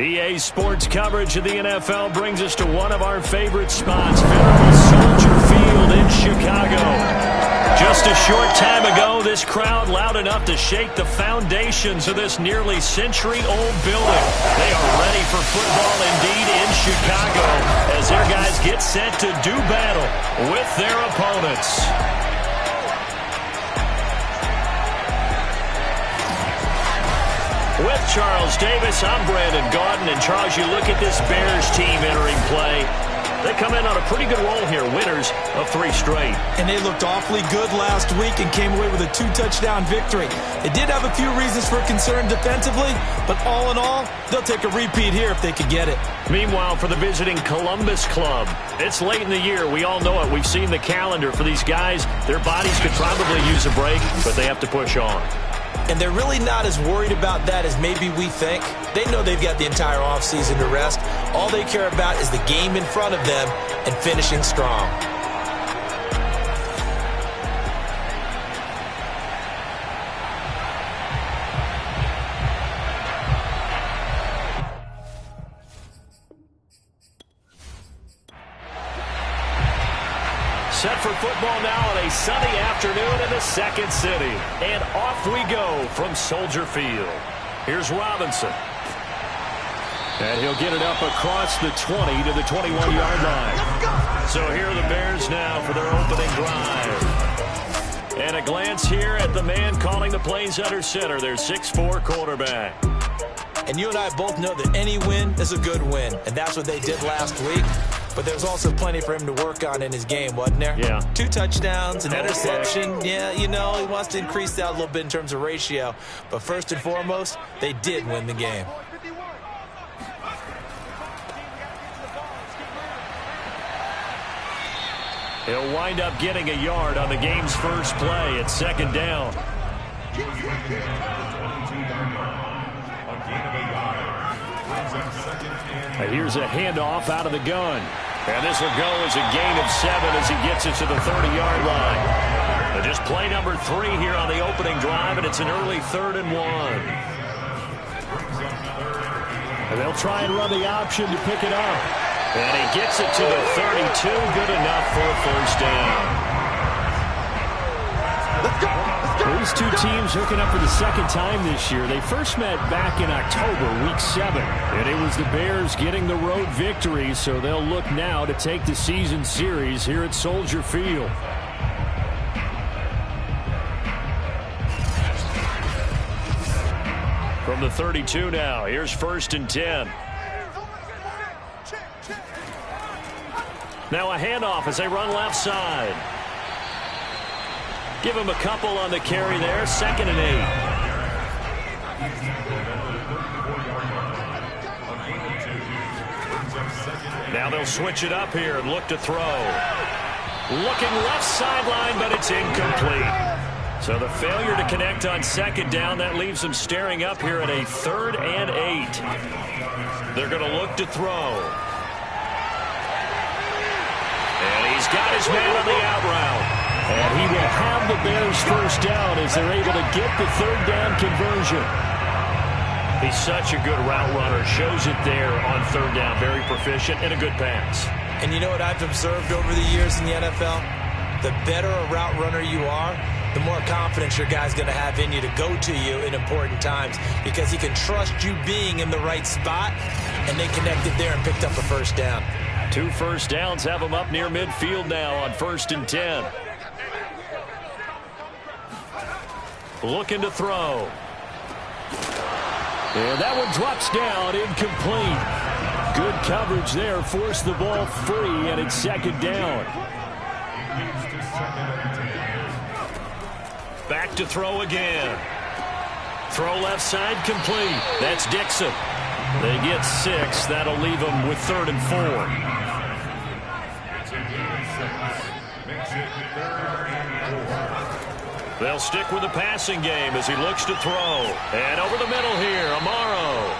EA Sports coverage of the NFL brings us to one of our favorite spots, venerable Soldier Field in Chicago. Just a short time ago, this crowd loud enough to shake the foundations of this nearly century-old building. They are ready for football indeed in Chicago as their guys get set to do battle with their opponents. With Charles Davis, I'm Brandon Gaudin. And Charles, you look at this Bears team entering play. They come in on a pretty good roll here, winners of 3 straight. And they looked awfully good last week and came away with a 2-touchdown victory. They did have a few reasons for concern defensively, but all in all, they'll take a repeat here if they could get it. Meanwhile, for the visiting Columbus club, it's late in the year. We all know it. We've seen the calendar for these guys. Their bodies could probably use a break, but they have to push on. And they're really not as worried about that as maybe we think. They know they've got the entire offseason to rest. All they care about is the game in front of them and finishing strong. Set for football now on a sunny afternoon in the second city. And off we go from Soldier Field. Here's Robinson. And he'll get it up across the 20 to the 21-yard line. So here are the Bears now for their opening drive. And a glance here at the man calling the plays under center, their 6'4" quarterback. And you and I both know that any win is a good win. And that's what they did last week. But there's also plenty for him to work on in his game, wasn't there? Yeah. 2 touchdowns, an interception. Yeah, you know, he wants to increase that a little bit in terms of ratio. But first and foremost, they did win the game. He'll wind up getting a yard on the game's first play at second down. And here's a handoff out of the gun. And this will go as a gain of 7 as he gets it to the 30-yard line. And just play number 3 here on the opening drive, and it's an early 3rd and 1. And they'll try and run the option to pick it up. And he gets it to the 32. Good enough for a first down. Let's go. These two teams hooking up for the second time this year. They first met back in October, week 7. And it was the Bears getting the road victory, so they'll look now to take the season series here at Soldier Field. From the 32 now, here's 1st and 10. Now a handoff as they run left side. Give him a couple on the carry there. 2nd and 8. Now they'll switch it up here and look to throw. Looking left sideline, but it's incomplete. So the failure to connect on 2nd down, that leaves them staring up here at a 3rd and 8. They're going to look to throw. And he's got his man on the out route. And he will have the Bears first down as they're able to get the 3rd down conversion. He's such a good route runner. Shows it there on 3rd down. Very proficient and a good pass. And you know what I've observed over the years in the NFL? The better a route runner you are, the more confidence your guy's going to have in you to go to you in important times because he can trust you being in the right spot, and they connected there and picked up a first down. 2 first downs have him up near midfield now on 1st and 10. Looking to throw. And that one drops down, incomplete. Good coverage there, forced the ball free, and it's 2nd down. Back to throw again. Throw left side complete. That's Dixon. They get 6. That'll leave them with 3rd and 4. They'll stick with the passing game as he looks to throw. And over the middle here, Amaro.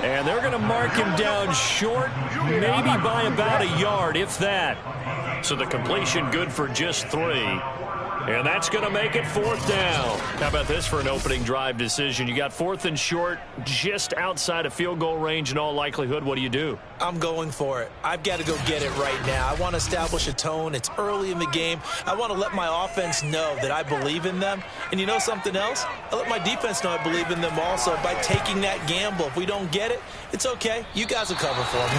And they're going to mark him down short, maybe by about a yard, if that. So the completion good for just 3. And that's going to make it 4th down. How about this for an opening drive decision? You got 4th and short, just outside of field goal range in all likelihood. What do you do? I'm going for it. I've got to go get it right now. I want to establish a tone. It's early in the game. I want to let my offense know that I believe in them. And you know something else? I let my defense know I believe in them also by taking that gamble. If we don't get it, it's okay. You guys will cover for me.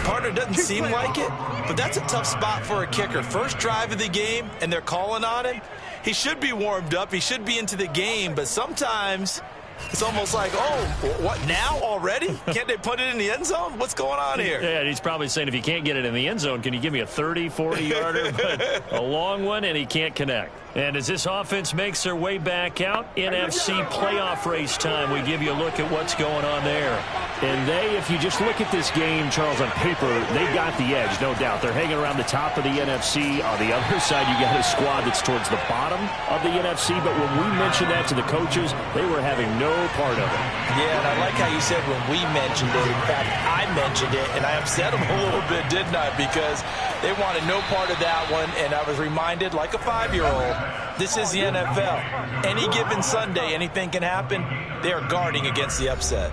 Partner doesn't seem like it, but that's a tough spot for a kicker. First drive of the game, and they're calling on him. He should be warmed up. He should be into the game, but sometimes it's almost like, oh, what, now already? Can't they put it in the end zone? What's going on here? Yeah, he's probably saying, if you can't get it in the end zone, can you give me a 30, 40-yarder? But a long one, and he can't connect. And as this offense makes their way back out, NFC playoff race time, we give you a look at what's going on there. And if you just look at this game, Charles, on paper, they've got the edge, no doubt. They're hanging around the top of the NFC. On the other side, you got a squad that's towards the bottom of the NFC. But when we mentioned that to the coaches, they were having no part of it. Yeah, and I like how you said when we mentioned it. In fact, I mentioned it, and I upset them a little bit, didn't I? Because they wanted no part of that one, and I was reminded, like a 5-year-old, this is the NFL. Any given Sunday, anything can happen. They are guarding against the upset.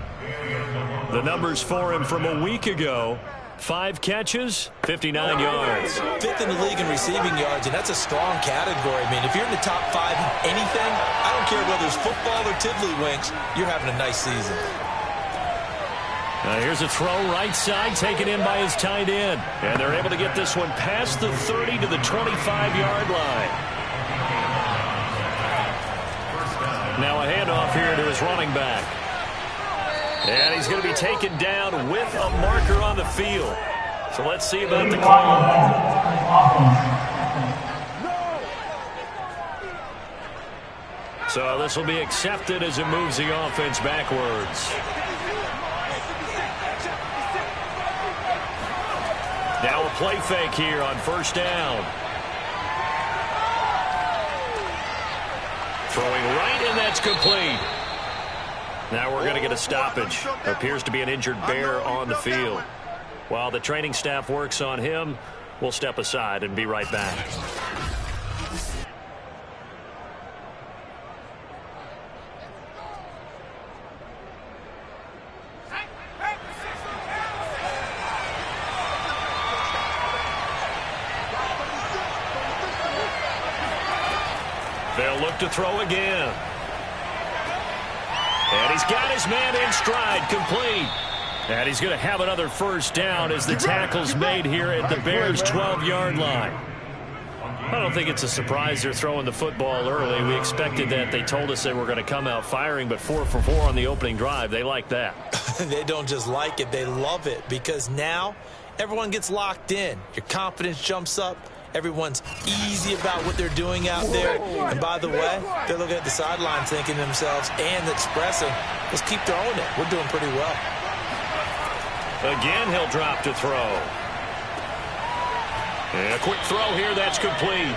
The numbers for him from a week ago: 5 catches, 59 yards. 5th in the league in receiving yards, and that's a strong category. I mean, if you're in the top 5 in anything, I don't care whether it's football or tiddlywinks, you're having a nice season. Now here's a throw right side, taken in by his tight end. And they're able to get this one past the 30 to the 25-yard line. Now a handoff here to his running back. And he's going to be taken down with a marker on the field. So let's see about the call. So this will be accepted as it moves the offense backwards. Now a play fake here on 1st down. Throwing right, and that's complete. Now we're going to get a stoppage. Appears to be an injured bear on the field. While the training staff works on him, we'll step aside and be right back. They'll look to throw again. And he's got his man in stride, complete. And he's going to have another 1st down as the tackle's made here at the Bears' 12-yard line. I don't think it's a surprise they're throwing the football early. We expected that. They told us they were going to come out firing, but 4 for 4 on the opening drive. They like that. They don't just like it, they love it, because now everyone gets locked in. Your confidence jumps up. Everyone's easy about what they're doing out there. And by the way, they're looking at the sidelines thinking to themselves and expressing, let's keep throwing it. We're doing pretty well. Again, he'll drop to throw. And a quick throw here, that's complete.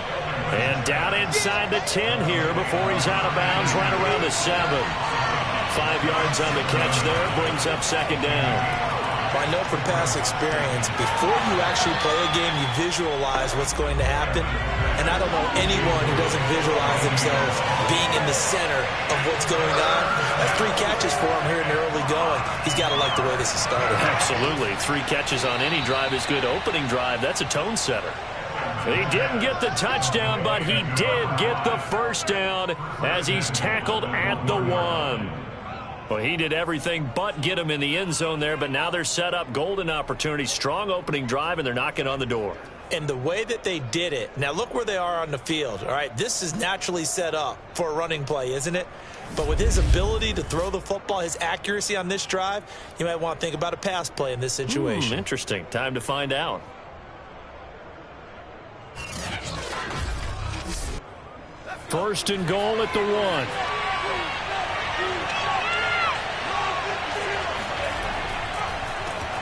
And down inside the 10 here before he's out of bounds, right around the 7. 5 yards on the catch there, brings up 2nd down. I know from past experience, before you actually play a game, you visualize what's going to happen. And I don't know anyone who doesn't visualize themselves being in the center of what's going on. That's 3 catches for him here in the early going. He's got to like the way this has started. Absolutely. 3 catches on any drive is good. Opening drive, that's a tone setter. He didn't get the touchdown, but he did get the 1st down as he's tackled at the 1. Well, he did everything but get him in the end zone there, but now they're set up. Golden opportunity, strong opening drive, and they're knocking on the door. And the way that they did it, now look where they are on the field. All right, this is naturally set up for a running play, isn't it? But with his ability to throw the football, his accuracy on this drive, you might want to think about a pass play in this situation. Interesting. Time to find out. First and goal at the 1.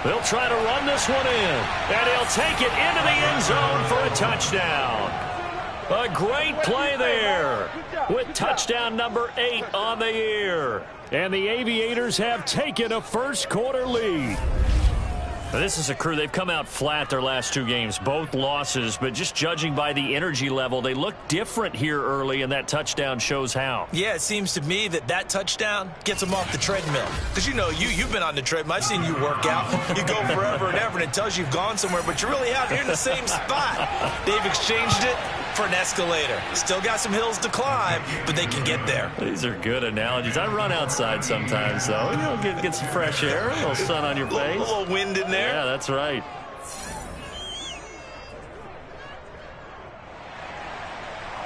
They'll try to run this one in, and he'll take it into the end zone for a touchdown. A great play there with touchdown number 8 on the year. And the Aviators have taken a 1st quarter lead. This is a crew. They've come out flat their last two games, both losses, but just judging by the energy level, they look different here early, and that touchdown shows how. Yeah, it seems to me that touchdown gets them off the treadmill. Because, you know, you've been on the treadmill. I've seen you work out. You go forever and ever, and it tells you you've gone somewhere, but you're really out here in the same spot. They've exchanged it for an escalator. Still got some hills to climb, but they can get there. These are good analogies. I run outside sometimes, though. You know, get some fresh air, a little sun on your face. A little wind in there. Yeah, that's right.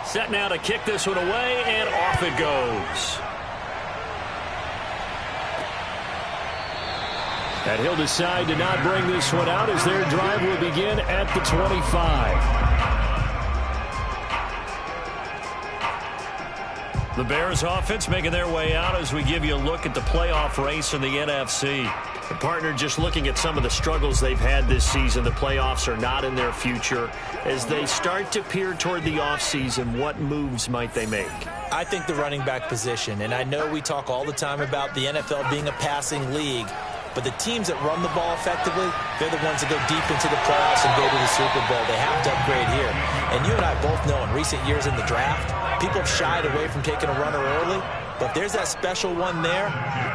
Set now to kick this one away, and off it goes. And he'll decide to not bring this one out as their drive will begin at the 25. The Bears offense making their way out as we give you a look at the playoff race in the NFC. The partner, just looking at some of the struggles they've had this season, the playoffs are not in their future. As they start to peer toward the offseason, what moves might they make? I think the running back position, and I know we talk all the time about the NFL being a passing league, but the teams that run the ball effectively, they're the ones that go deep into the playoffs and go to the Super Bowl. They have to upgrade here. And you and I both know in recent years in the draft, people have shied away from taking a runner early, but if there's that special one there,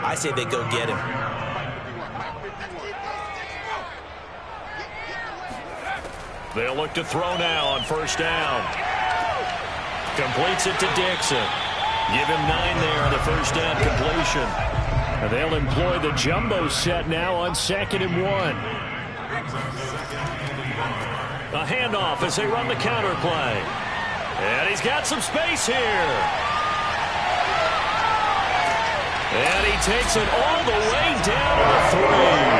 I say they go get him. They'll look to throw now on first down. Completes it to Dixon. Give him 9 there on the first down completion. And they'll employ the jumbo set now on 2nd and 1. A handoff as they run the counter play. And he's got some space here. And he takes it all the way down to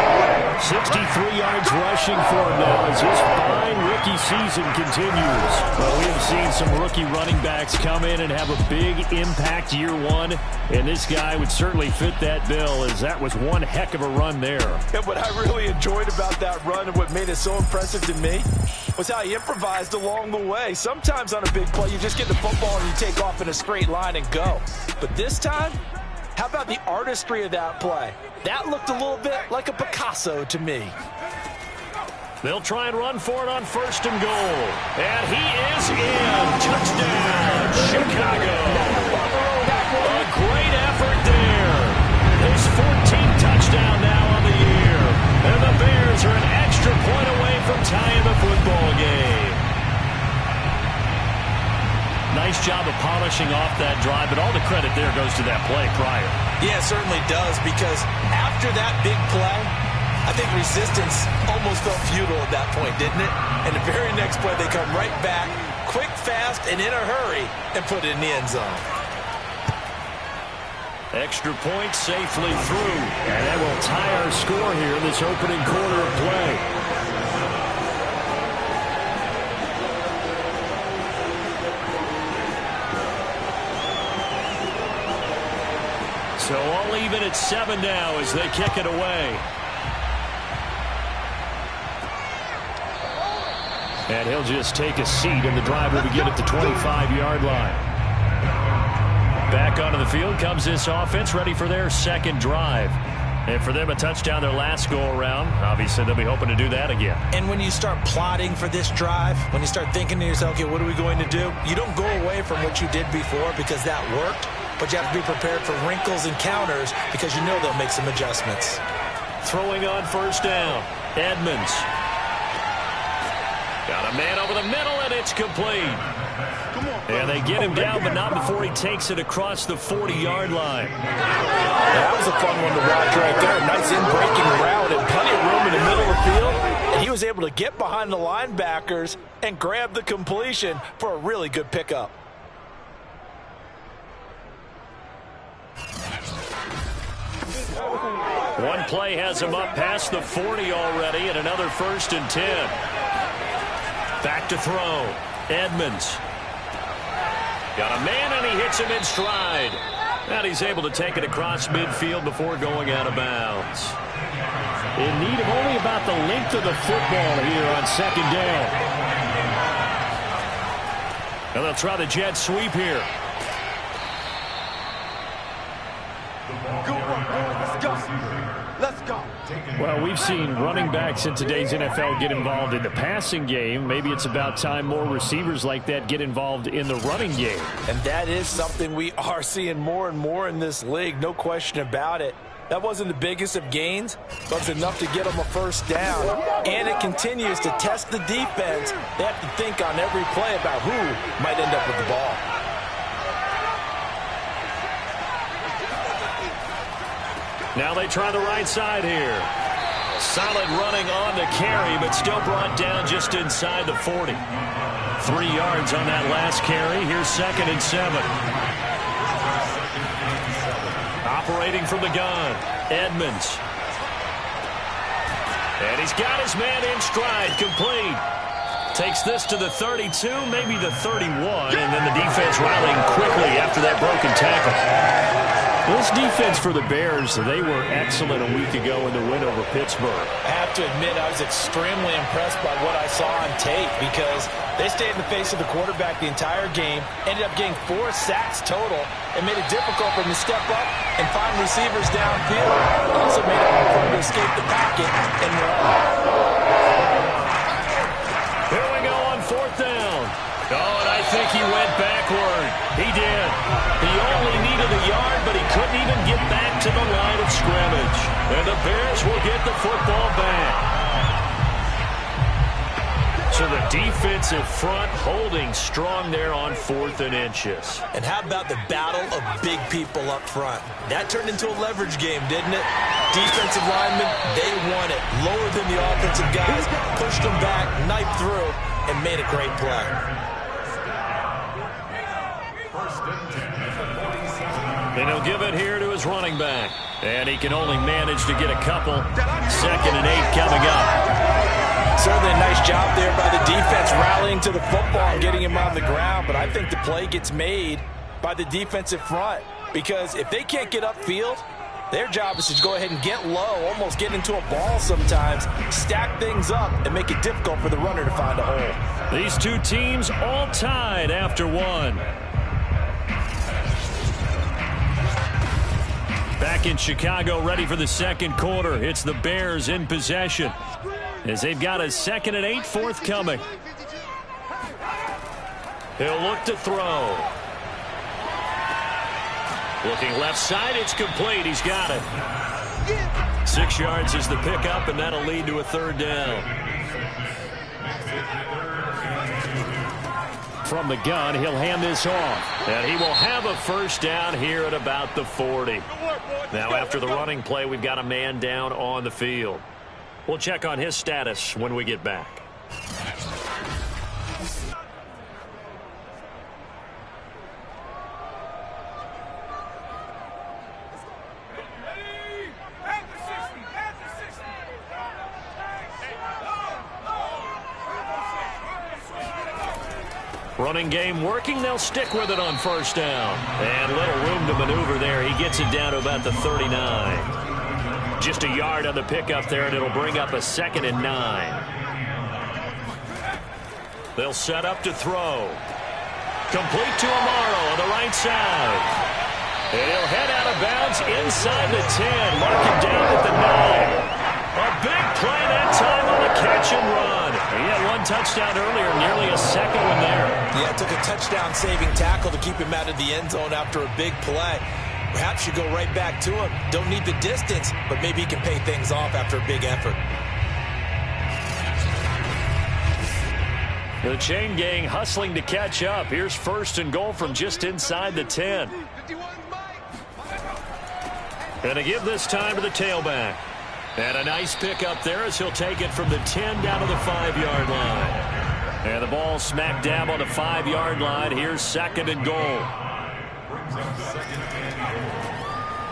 3. 63 yards rushing for him now as his fine rookie season continues. Well, we have seen some rookie running backs come in and have a big impact year one, and this guy would certainly fit that bill, as that was one heck of a run there. And what I really enjoyed about that run and what made it so impressive to me was how he improvised along the way. Sometimes on a big play, you just get the football and you take off in a straight line and go. But this time, how about the artistry of that play? That looked a little bit like a Picasso to me. They'll try and run for it on 1st and goal. And he is in. Touchdown, Chicago. A great effort there. His 14th touchdown now on the year. And the Bears are an extra point away from tying the football game. Nice job of polishing off that drive, but all the credit there goes to that play prior. Yeah, it certainly does, because after that big play, I think resistance almost felt futile at that point, didn't it? And the very next play, they come right back, quick, fast, and in a hurry, and put it in the end zone. Extra point safely through, and that will tie our score here in this opening quarter of play. So all even at 7 now as they kick it away. And he'll just take a seat, and the drive will begin at the 25-yard line. Back onto the field comes this offense, ready for their second drive. And for them, a touchdown their last go-around. Obviously, they'll be hoping to do that again. And when you start plotting for this drive, when you start thinking to yourself, okay, what are we going to do? You don't go away from what you did before because that worked. But you have to be prepared for wrinkles and counters because you know they'll make some adjustments. Throwing on first down, Edmonds. Got a man over the middle, and it's complete. And they get him down, but not before he takes it across the 40-yard line. That was a fun one to watch right there. Nice in-breaking route and plenty of room in the middle of the field. And he was able to get behind the linebackers and grab the completion for a really good pickup. One play has him up past the 40 already, and another 1st and 10. Back to throw. Edmonds. Got a man, and he hits him in stride. And he's able to take it across midfield before going out of bounds. In need of only about the length of the football here on 2nd down. And they'll try the jet sweep here. Let's go. Well, we've seen running backs in today's NFL get involved in the passing game. Maybe it's about time more receivers like that get involved in the running game. And that is something we are seeing more and more in this league, no question about it. That wasn't the biggest of gains, but it's enough to get them a first down. And it continues to test the defense. They have to think on every play about who might end up with the ball. Now they try the right side here. Solid running on the carry, but still brought down just inside the 40. 3 yards on that last carry. Here's 2nd and 7. Operating from the gun, Edmonds. And he's got his man in stride, complete. Takes this to the 32, maybe the 31, and then the defense rallying quickly after that broken tackle. This defense for the Bears, they were excellent a week ago in the win over Pittsburgh. I have to admit, I was extremely impressed by what I saw on tape because they stayed in the face of the quarterback the entire game, ended up getting 4 sacks total, and made it difficult for him to step up and find receivers downfield. Also made it hard for him to escape the pocket and run. Here we go on 4th down. Oh, and I think he went backward. He did. He only needed a yard, but he couldn't even get back to the line of scrimmage. And the Bears will get the football back. So the defensive front holding strong there on 4th and inches. And how about the battle of big people up front? That turned into a leverage game, didn't it? Defensive linemen, they won it. Lower than the offensive guys, pushed them back, knifed through, and made a great play. And he'll give it here to his running back. And he can only manage to get a couple. 2nd and 8 coming up. Certainly a nice job there by the defense rallying to the football and getting him on the ground. But I think the play gets made by the defensive front. Because if they can't get upfield, their job is to go ahead and get low, almost get into a ball sometimes, stack things up, and make it difficult for the runner to find a hole. These two teams all tied after 1. Back in Chicago, ready for the 2nd quarter. It's the Bears in possession as they've got a 2nd and 8 forthcoming. He'll look to throw. Looking left side, it's complete. He's got it. 6 yards is the pickup, and that'll lead to a 3rd down. From the gun, he'll hand this off. And he will have a first down here at about the 40. Now, after the running play, we've got a man down on the field. We'll check on his status when we get back. Running game working. They'll stick with it on 1st down. And little room to maneuver there. He gets it down to about the 39. Just a yard on the pickup there, and it'll bring up a 2nd and 9. They'll set up to throw. Complete to Amaro on the right side. And he'll head out of bounds inside the 10. Mark him down at the 9. A big play that time on a catch and run. He had 1 touchdown earlier, nearly a 2nd one there. Yeah, it took a touchdown-saving tackle to keep him out of the end zone after a big play. Perhaps you go right back to him. Don't need the distance, but maybe he can pay things off after a big effort. The chain gang hustling to catch up. Here's 1st and goal from just inside the 10. And to give this time to the tailback. And a nice pickup there as he'll take it from the 10 down to the 5-yard line. And the ball smack dab on the 5-yard line. Here's 2nd and goal.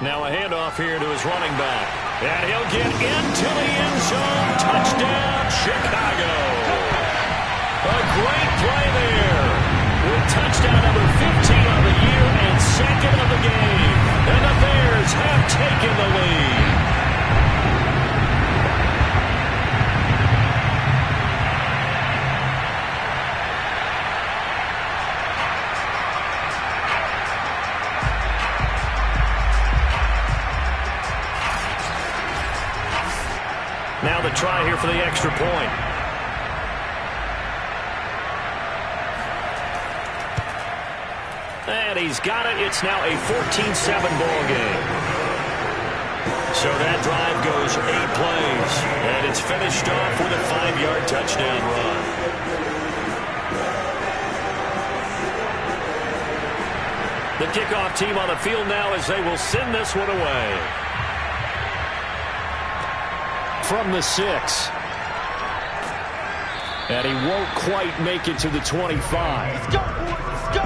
Now a handoff here to his running back. And he'll get into the end zone. Touchdown, Chicago. A great play there. With touchdown number 15 on the year and 2nd of the game. And the Bears have taken the lead. try here for the extra point. And he's got it. It's now a 14-7 ball game. So that drive goes 8 plays. And it's finished off with a 5-yard touchdown run. The kickoff team on the field now as they will send this one away. From the 6. And he won't quite make it to the 25. Let's go, boys. Let's go.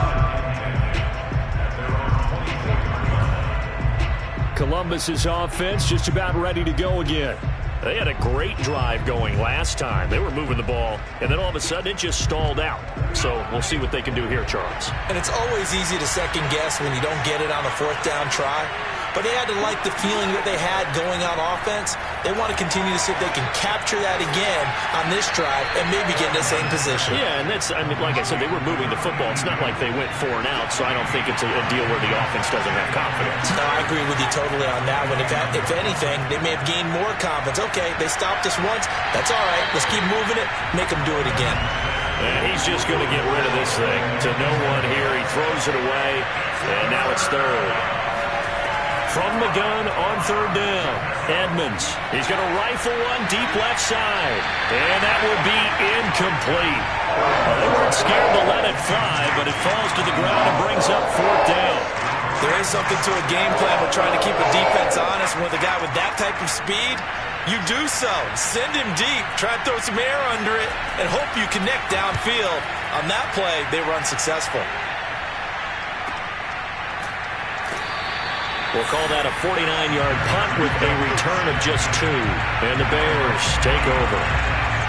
Columbus's offense just about ready to go again. They had a great drive going last time. They were moving the ball, and then all of a sudden it just stalled out. So we'll see what they can do here, Charles. And it's always easy to second guess when you don't get it on a 4th down try. But they had to like the feeling that they had going on offense. They want to continue to see if they can capture that again on this drive and maybe get in the same position. Yeah, and that's, I mean, like I said, they were moving the football. It's not like they went 4 and out, so I don't think it's a deal where the offense doesn't have confidence. No, I agree with you totally on that one. If anything, they may have gained more confidence. Okay, they stopped us once. That's all right. Let's keep moving it. Make them do it again. And he's just going to get rid of this thing to no one here. He throws it away, and now it's 3rd. From the gun on 3rd down, Edmonds. He's going to rifle one deep left side. And that will be incomplete. They weren't scared to let it fly, but it falls to the ground and brings up 4th down. There is something to a game plan with trying to keep a defense honest. With a guy with that type of speed, you do so. Send him deep. Try and throw some air under it and hope you connect downfield. On that play, they were unsuccessful. We'll call that a 49-yard punt with a return of just 2. And the Bears take over.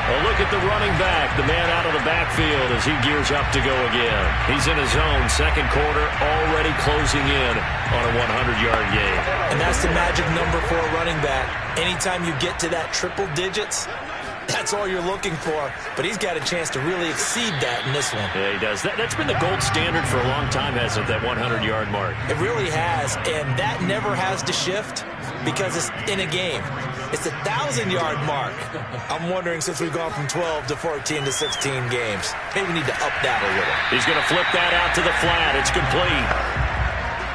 A look at the running back, the man out of the backfield as he gears up to go again. He's in his own 2nd quarter, already closing in on a 100-yard game. And that's the magic number for a running back. Anytime you get to that triple digits, that's all you're looking for. But he's got a chance to really exceed that in this one. Yeah, he does. That's been the gold standard for a long time, hasn't it, that 100-yard mark? It really has, and that never has to shift because it's in a game. It's a 1,000-yard mark. I'm wondering, since we've gone from 12 to 14 to 16 games, maybe we need to up that a little. He's going to flip that out to the flat. It's complete.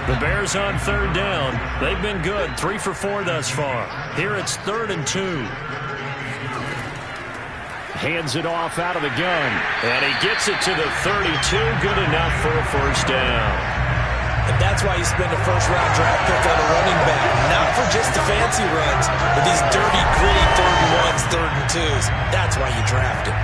The Bears on 3rd down. They've been good, 3 for 4 thus far. Here it's 3rd and 2. Hands it off out of the gun. And he gets it to the 32. Good enough for a 1st down. And that's why you spend a 1st-round draft pick on a running back. Not for just the fancy runs, but these dirty, gritty 3rd and 1s, 3rd and 2s. That's why you draft him.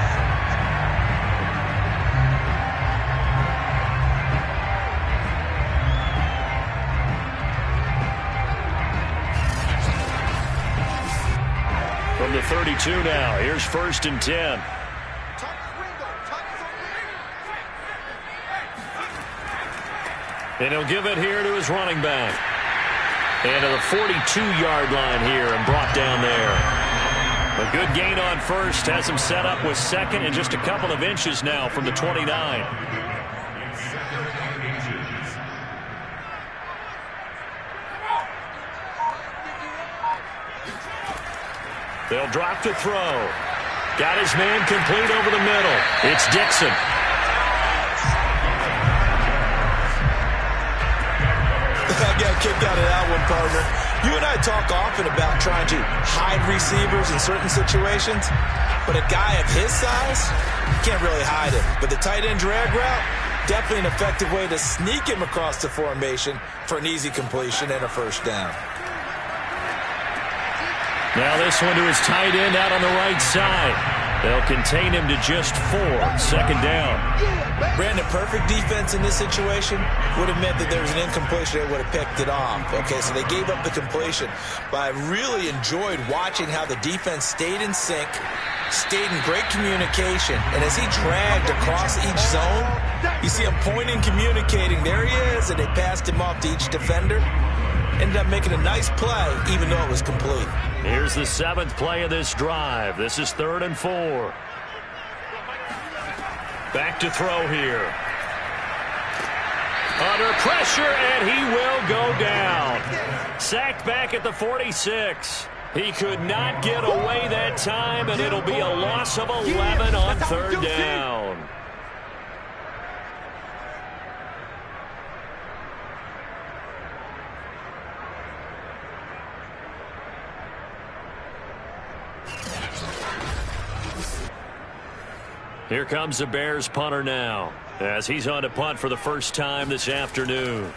From the 32 now, here's 1st and 10. And he'll give it here to his running back. And to the 42-yard line here and brought down there. A good gain on 1st, has him set up with 2nd and just a couple of inches now from the 29. They'll drop to throw. Got his man complete over the middle. It's Dixon. I got kicked out of that one, partner. You and I talk often about trying to hide receivers in certain situations, but a guy of his size, you can't really hide him. But the tight end drag route, definitely an effective way to sneak him across the formation for an easy completion and a 1st down. Now this one to his tight end out on the right side. They'll contain him to just 4. 2nd down. Brandon, perfect defense in this situation would have meant that there was an incompletion. They would have picked it off. Okay, so they gave up the completion. But I really enjoyed watching how the defense stayed in sync, stayed in great communication. And as he dragged across each zone, you see him pointing, communicating. There he is, and they passed him off to each defender. Ended up making a nice play, even though it was complete. Here's the 7th play of this drive. This is 3rd and 4. Back to throw here. Under pressure, and he will go down. Sacked back at the 46. He could not get away that time, and it'll be a loss of 11 on third down. Here comes the Bears punter now, as he's on to punt for the first time this afternoon.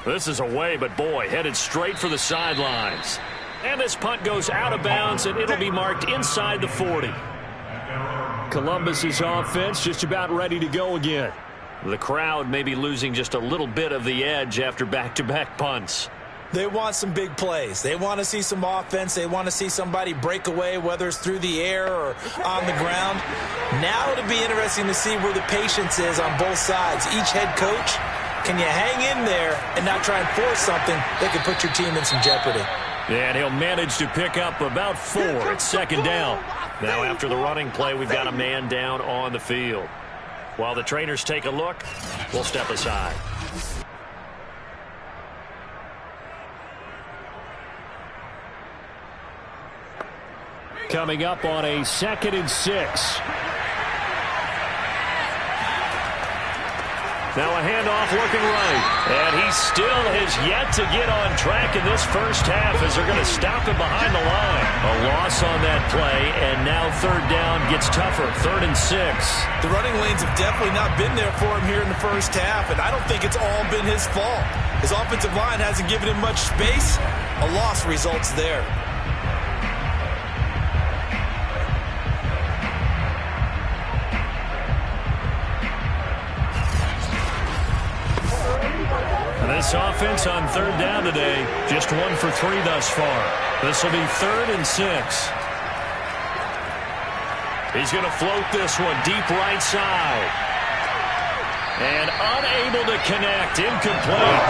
This is away, but boy, headed straight for the sidelines. And this punt goes out of bounds, and it'll be marked inside the 40. Columbus's offense just about ready to go again. The crowd may be losing just a little bit of the edge after back-to-back punts. They want some big plays. They want to see some offense. They want to see somebody break away, whether it's through the air or on the ground. Now it'll be interesting to see where the patience is on both sides. Each head coach, can you hang in there and not try and force something that could put your team in some jeopardy? And he'll manage to pick up about 4 at second down. Now after the running play, we've got a man down on the field. While the trainers take a look, we'll step aside. Coming up on a 2nd and 6. Now a handoff looking right. And he still has yet to get on track in this first half as they're going to stop him behind the line. A loss on that play, and now third down gets tougher. 3rd and 6. The running lanes have definitely not been there for him here in the first half, and I don't think it's all been his fault. His offensive line hasn't given him much space. A loss results there. This offense on third down today, just 1 for 3 thus far. This will be 3rd and 6. He's going to float this one deep right side. And unable to connect, incomplete.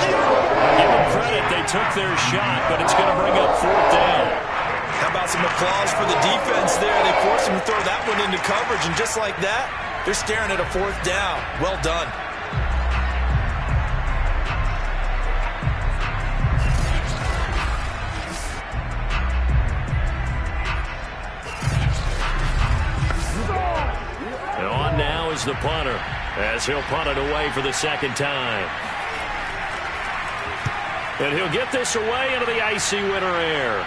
Give them credit, they took their shot, but it's going to bring up 4th down. How about some applause for the defense there? They forced him to throw that one into coverage, and just like that, they're staring at a 4th down. Well done. Is the punter as he'll punt it away for the 2nd time. And he'll get this away into the icy winter air.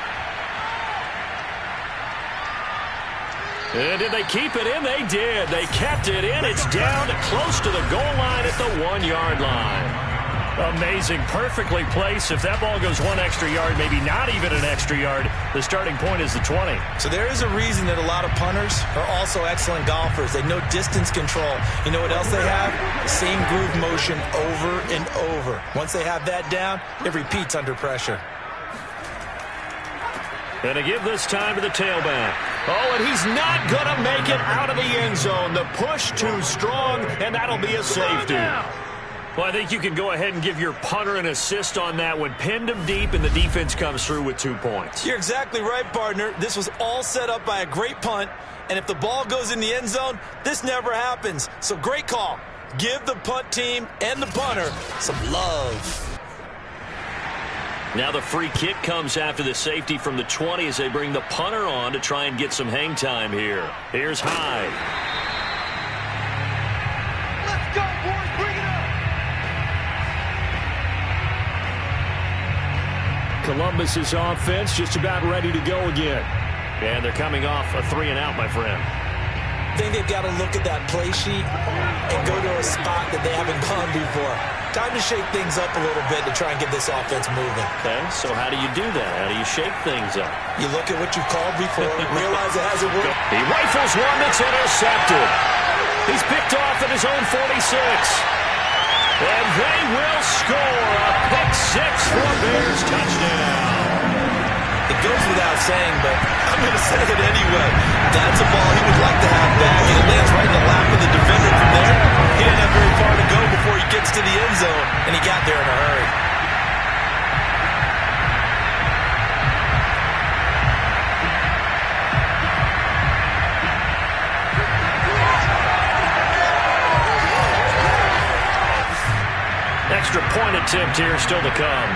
And did they keep it in? They did. They kept it in. It's down close to the goal line at the 1-yard line. Amazing. Perfectly placed. If that ball goes 1 extra yard, maybe not even an extra yard, the starting point is the 20. So there is a reason that a lot of punters are also excellent golfers. They know distance control. You know what else they have? The same groove motion over and over. Once they have that down, it repeats under pressure. And to give this time to the tailback. Oh, and he's not going to make it out of the end zone. The push too strong, and that'll be a safety. Well, I think you can go ahead and give your punter an assist on that one. Pinned him deep, and the defense comes through with 2 points. You're exactly right, partner. This was all set up by a great punt, and if the ball goes in the end zone, this never happens. So great call. Give the punt team and the punter some love. Now the free kick comes after the safety from the 20 as they bring the punter on to try and get some hang time here. Here's Hyde. Let's go, boys. Bring it up. Columbus's offense just about ready to go again. And they're coming off a 3-and-out, my friend. I think they've got to look at that play sheet and go to a spot that they haven't gone before. Time to shake things up a little bit to try and get this offense moving. Okay, so how do you do that? How do you shake things up? You look at what you've called before, realize it hasn't worked. He rifles one that's intercepted. He's picked off at his own 46. And they will score a pick 6 for Bears touchdown. It goes without saying, but I'm going to say it anyway. That's a ball he would like to have back, and it lands right in the lap of the defender from there. He didn't have very far to go before he gets to the end zone, and he got there in a hurry. Extra point attempt here still to come.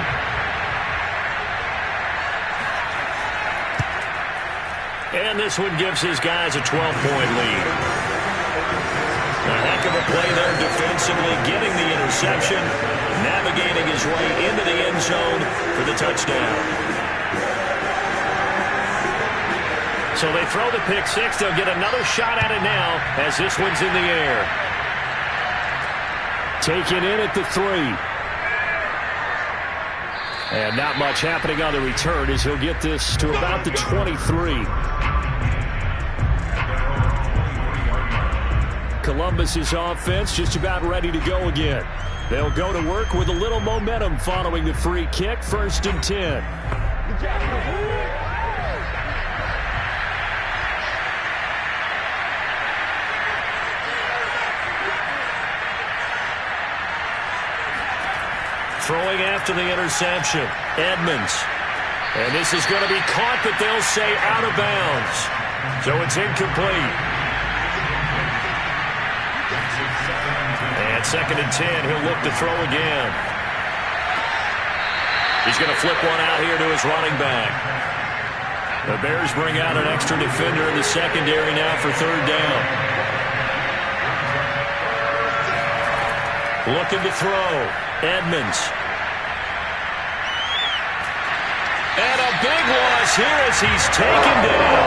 And this one gives his guys a 12-point lead. A heck of a play there defensively, getting the interception, navigating his way into the end zone for the touchdown. So they throw the pick six. They'll get another shot at it now as this one's in the air. Taken in at the 3. And not much happening on the return as he'll get this to about the 23. Columbus's offense just about ready to go again. They'll go to work with a little momentum following the free kick. 1st and 10. Throwing after the interception, Edmonds. And this is going to be caught, but they'll say out of bounds. So it's incomplete. And 2nd and 10, he'll look to throw again. He's going to flip one out here to his running back. The Bears bring out an extra defender in the secondary now for 3rd down. Looking to throw, Edmonds. And a big loss here as he's taken down.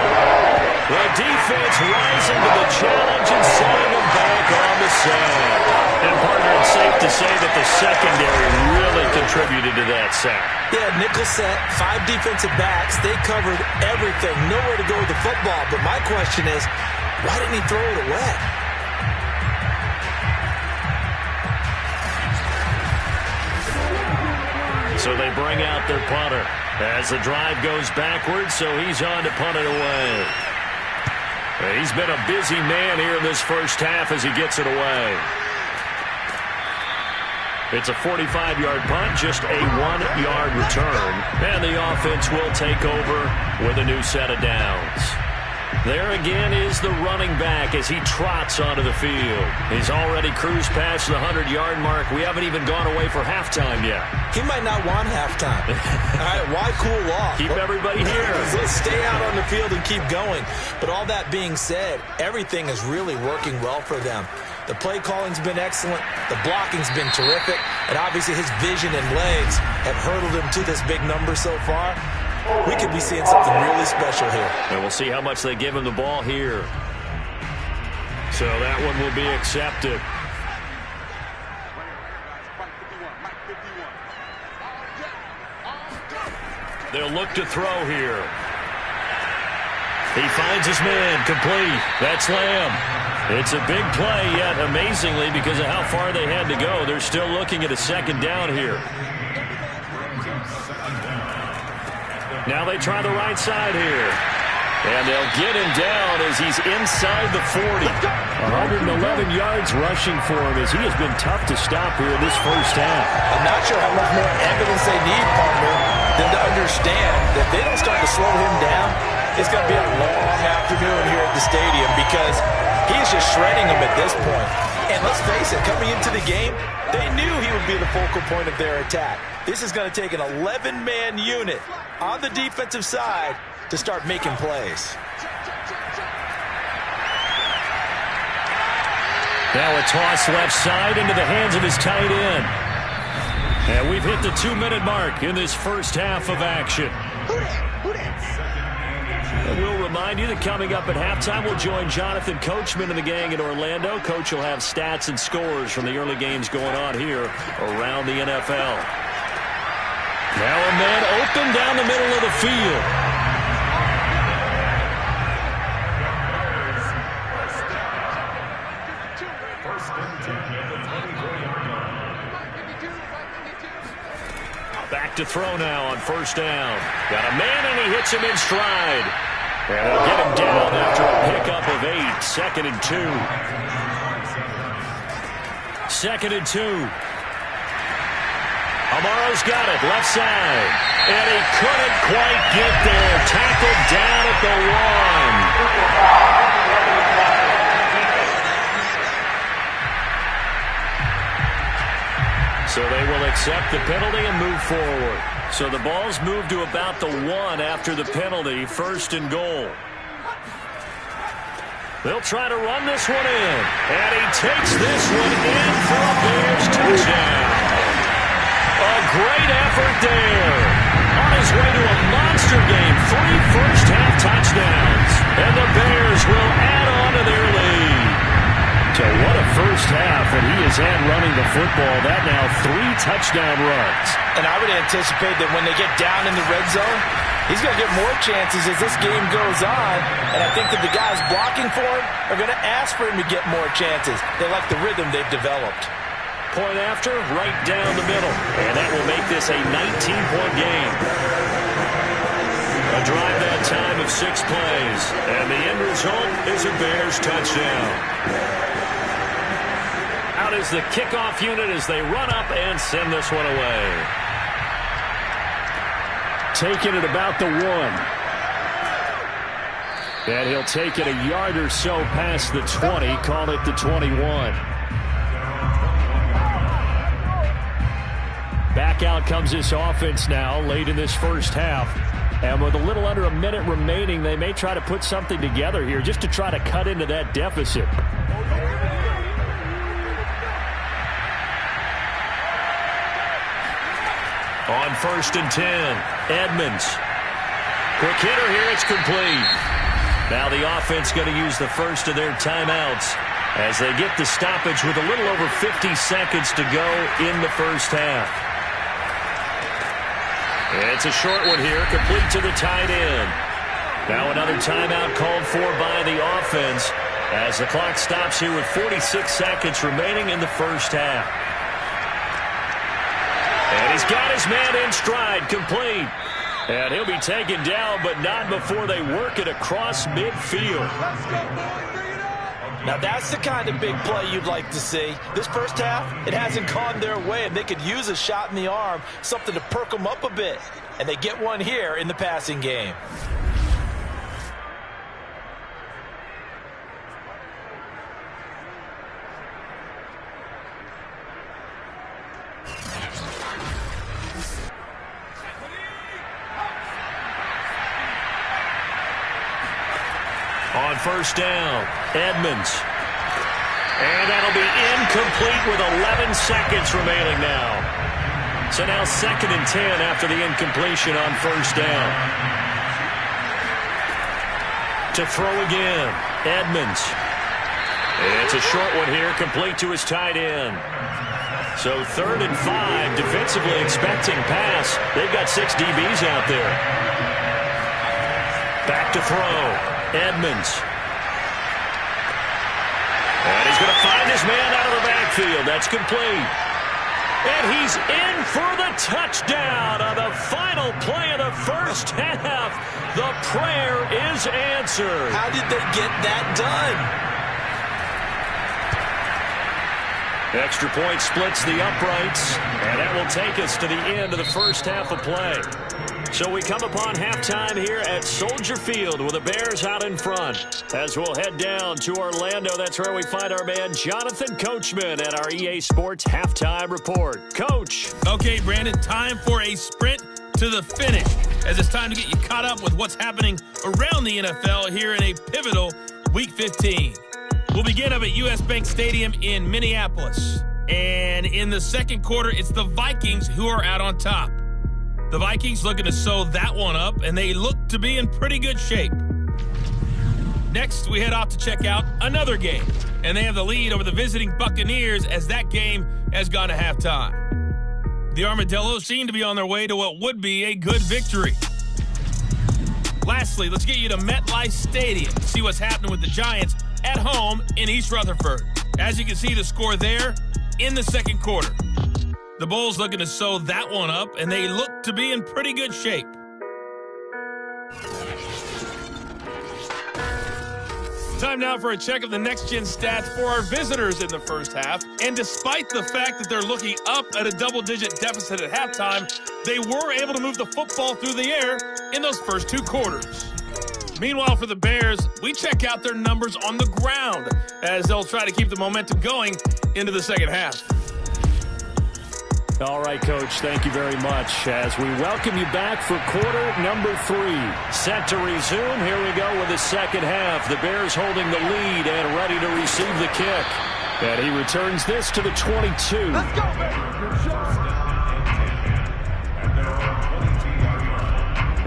The defense rising to the challenge and setting him back on the side. And, partner, it's safe to say that the secondary really contributed to that sack. Yeah, nickel set, 5 defensive backs. They covered everything. Nowhere to go with the football. But my question is, why didn't he throw it away? So they bring out their punter as the drive goes backwards, so he's on to punt it away. He's been a busy man here in this first half as he gets it away. It's a 45-yard punt, just a 1-yard return, and the offense will take over with a new set of downs. There again is the running back as he trots onto the field. He's already cruised past the 100-yard mark. We haven't even gone away for halftime yet. He might not want halftime. All right, why cool off? Keep everybody here. Let's stay out on the field and keep going. But all that being said, everything is really working well for them. The play calling's been excellent. The blocking's been terrific. And obviously his vision and legs have hurdled him to this big number so far. We could be seeing something really special here. And we'll see how much they give him the ball here. So that one will be accepted. They'll look to throw here. He finds his man, complete. That's Lamb. It's a big play, yet amazingly, because of how far they had to go, they're still looking at a 2nd down here. Now they try the right side here. And they'll get him down as he's inside the 40. 111 yards rushing for him as he has been tough to stop here in this first half. I'm not sure how much more evidence they need, partner, than to understand that if they don't start to slow him down, it's going to be a long afternoon here at the stadium because he's just shredding them at this point. And let's face it, coming into the game, they knew he would be the focal point of their attack. This is going to take an 11-man unit on the defensive side to start making plays. Now a toss left side into the hands of his tight end. And we've hit the 2-minute mark in this first half of action. And we'll remind you that coming up at halftime, we'll join Jonathan Coachman and the gang in Orlando. Coach will have stats and scores from the early games going on here around the NFL. Now a man open down the middle of the field. Back to throw now on 1st down. Got a man and he hits him in stride. And they'll get him down after a pickup of 8. 2nd and 2. 2nd and 2. Amaro's got it, left side. And he couldn't quite get there. Tackled down at the 1. So they will accept the penalty and move forward. So the ball's moved to about the 1 after the penalty. 1st and goal. They'll try to run this one in. And he takes this one in for a Bears touchdown. A great effort there. On his way to a monster game, 3 first-half touchdowns. And the Bears will add on to their lead. So what a first half that he has had running the football. That now 3 touchdown runs. And I would anticipate that when they get down in the red zone, he's going to get more chances as this game goes on. And I think that the guys blocking for him are going to ask for him to get more chances. They like the rhythm they've developed. Point after, right down the middle. And that will make this a 19-point game. A drive that time of 6 plays. And the end result is a Bears touchdown. Out is the kickoff unit as they run up and send this one away. Taking it about the 1. And he'll take it a yard or so past the 20, call it the 21. Back out comes this offense now late in this first half. And with a little under a minute remaining, they may try to put something together here just to try to cut into that deficit. On 1st and 10, Edmonds. Quick hitter here, it's complete. Now the offense going to use the first of their timeouts as they get the stoppage with a little over 50 seconds to go in the first half. It's a short one here, complete to the tight end. Now another timeout called for by the offense as the clock stops here with 46 seconds remaining in the first half. And he's got his man in stride, complete. And he'll be taken down, but not before they work it across midfield. Now that's the kind of big play you'd like to see. This first half, it hasn't gone their way, and they could use a shot in the arm, something to perk them up a bit. And they get one here in the passing game. On 1st down, Edmonds. And that'll be incomplete with 11 seconds remaining now. So now 2nd and 10 after the incompletion on 1st down. To throw again, Edmonds. It's a short one here, complete to his tight end. So 3rd and 5, defensively expecting pass. They've got 6 DBs out there. Back to throw. Edmonds. And he's going to find his man out of the backfield. That's complete. And he's in for the touchdown on the final play of the first half. The prayer is answered. How did they get that done? Extra point splits the uprights, and that will take us to the end of the first half of play. So we come upon halftime here at Soldier Field with the Bears out in front. As we'll head down to Orlando, that's where we find our man Jonathan Coachman at our EA Sports Halftime Report. Coach. Okay, Brandon, time for a sprint to the finish, as it's time to get you caught up with what's happening around the NFL here in a pivotal Week 15. We'll begin up at US Bank Stadium in Minneapolis. And in the second quarter, it's the Vikings who are out on top. The Vikings looking to sew that one up, and they look to be in pretty good shape. Next, we head off to check out another game, and they have the lead over the visiting Buccaneers as that game has gone to halftime. The Armadillos seem to be on their way to what would be a good victory. Lastly, let's get you to MetLife Stadium to see what's happening with the Giants at home in East Rutherford. As you can see, the score there in the second quarter. The Bulls looking to sew that one up, and they look to be in pretty good shape. Time now for a check of the next-gen stats for our visitors in the first half. And despite the fact that they're looking up at a double-digit deficit at halftime, they were able to move the football through the air in those first 2 quarters. Meanwhile, for the Bears, we check out their numbers on the ground as they'll try to keep the momentum going into the second half. All right, Coach, thank you very much. As we welcome you back for quarter number 3. Set to resume. Here we go with the second half. The Bears holding the lead and ready to receive the kick. And he returns this to the 22. Let's go, baby.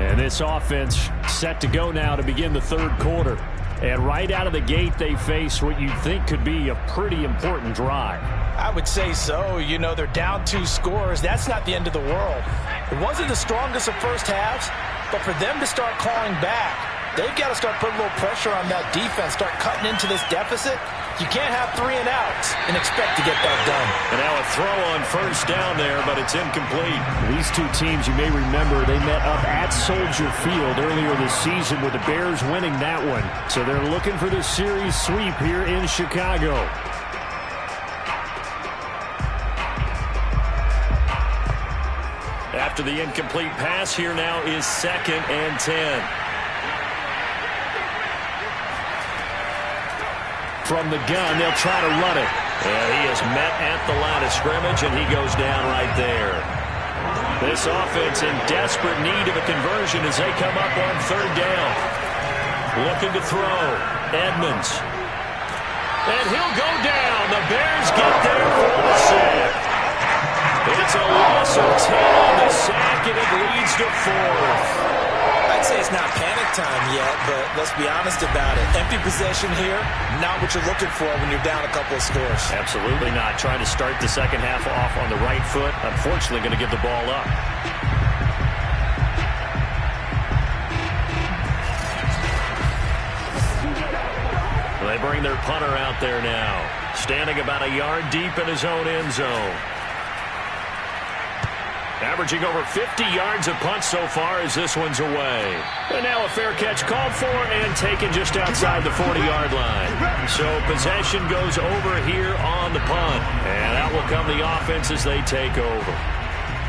And this offense set to go now to begin the third quarter. And right out of the gate, they face what you think could be a pretty important drive. I would say so. You know, they're down 2 scores. That's not the end of the world. It wasn't the strongest of first halves, but for them to start clawing back, they've got to start putting a little pressure on that defense, start cutting into this deficit. You can't have 3 and outs and expect to get that done. And now a throw on first down there, but it's incomplete. These two teams, you may remember, they met up at Soldier Field earlier this season with the Bears winning that one. So they're looking for the series sweep here in Chicago. After the incomplete pass, here now is 2nd and 10. From the gun, they'll try to run it. And he is met at the line of scrimmage, and he goes down right there. This offense in desperate need of a conversion as they come up on 3rd down. Looking to throw. Edmonds. And he'll go down. The Bears get there for the sack. It's a loss of 10 on the sack, and it leads to 4th. I'd say it's not panic time yet, but let's be honest about it. Empty possession here, not what you're looking for when you're down a couple of scores. Absolutely not. Trying to start the second half off on the right foot. Unfortunately, going to give the ball up. They bring their punter out there now. Standing about a yard deep in his own end zone. Averaging over 50 yards a punt so far as this one's away. And now a fair catch called for and taken just outside the 40-yard line. So possession goes over here on the punt. And out will come the offense as they take over.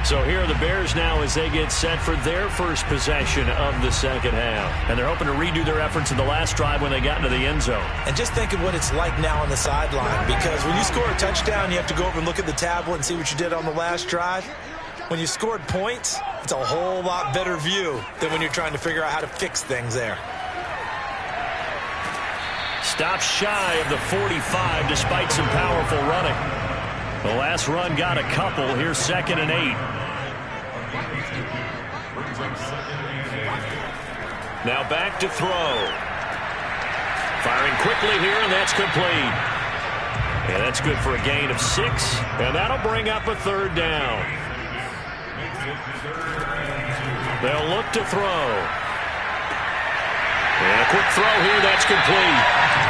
So here are the Bears now as they get set for their first possession of the second half. And they're hoping to redo their efforts in the last drive when they got into the end zone. And just think of what it's like now on the sideline, because when you score a touchdown, you have to go over and look at the tablet and see what you did on the last drive. When you scored points, it's a whole lot better view than when you're trying to figure out how to fix things there. Stops shy of the 45 despite some powerful running. The last run got a couple. Here's 2nd and 8. Now back to throw. Firing quickly here, and that's complete. And that's good for a gain of 6. And that'll bring up a 3rd down. They'll look to throw. And a quick throw here, that's complete.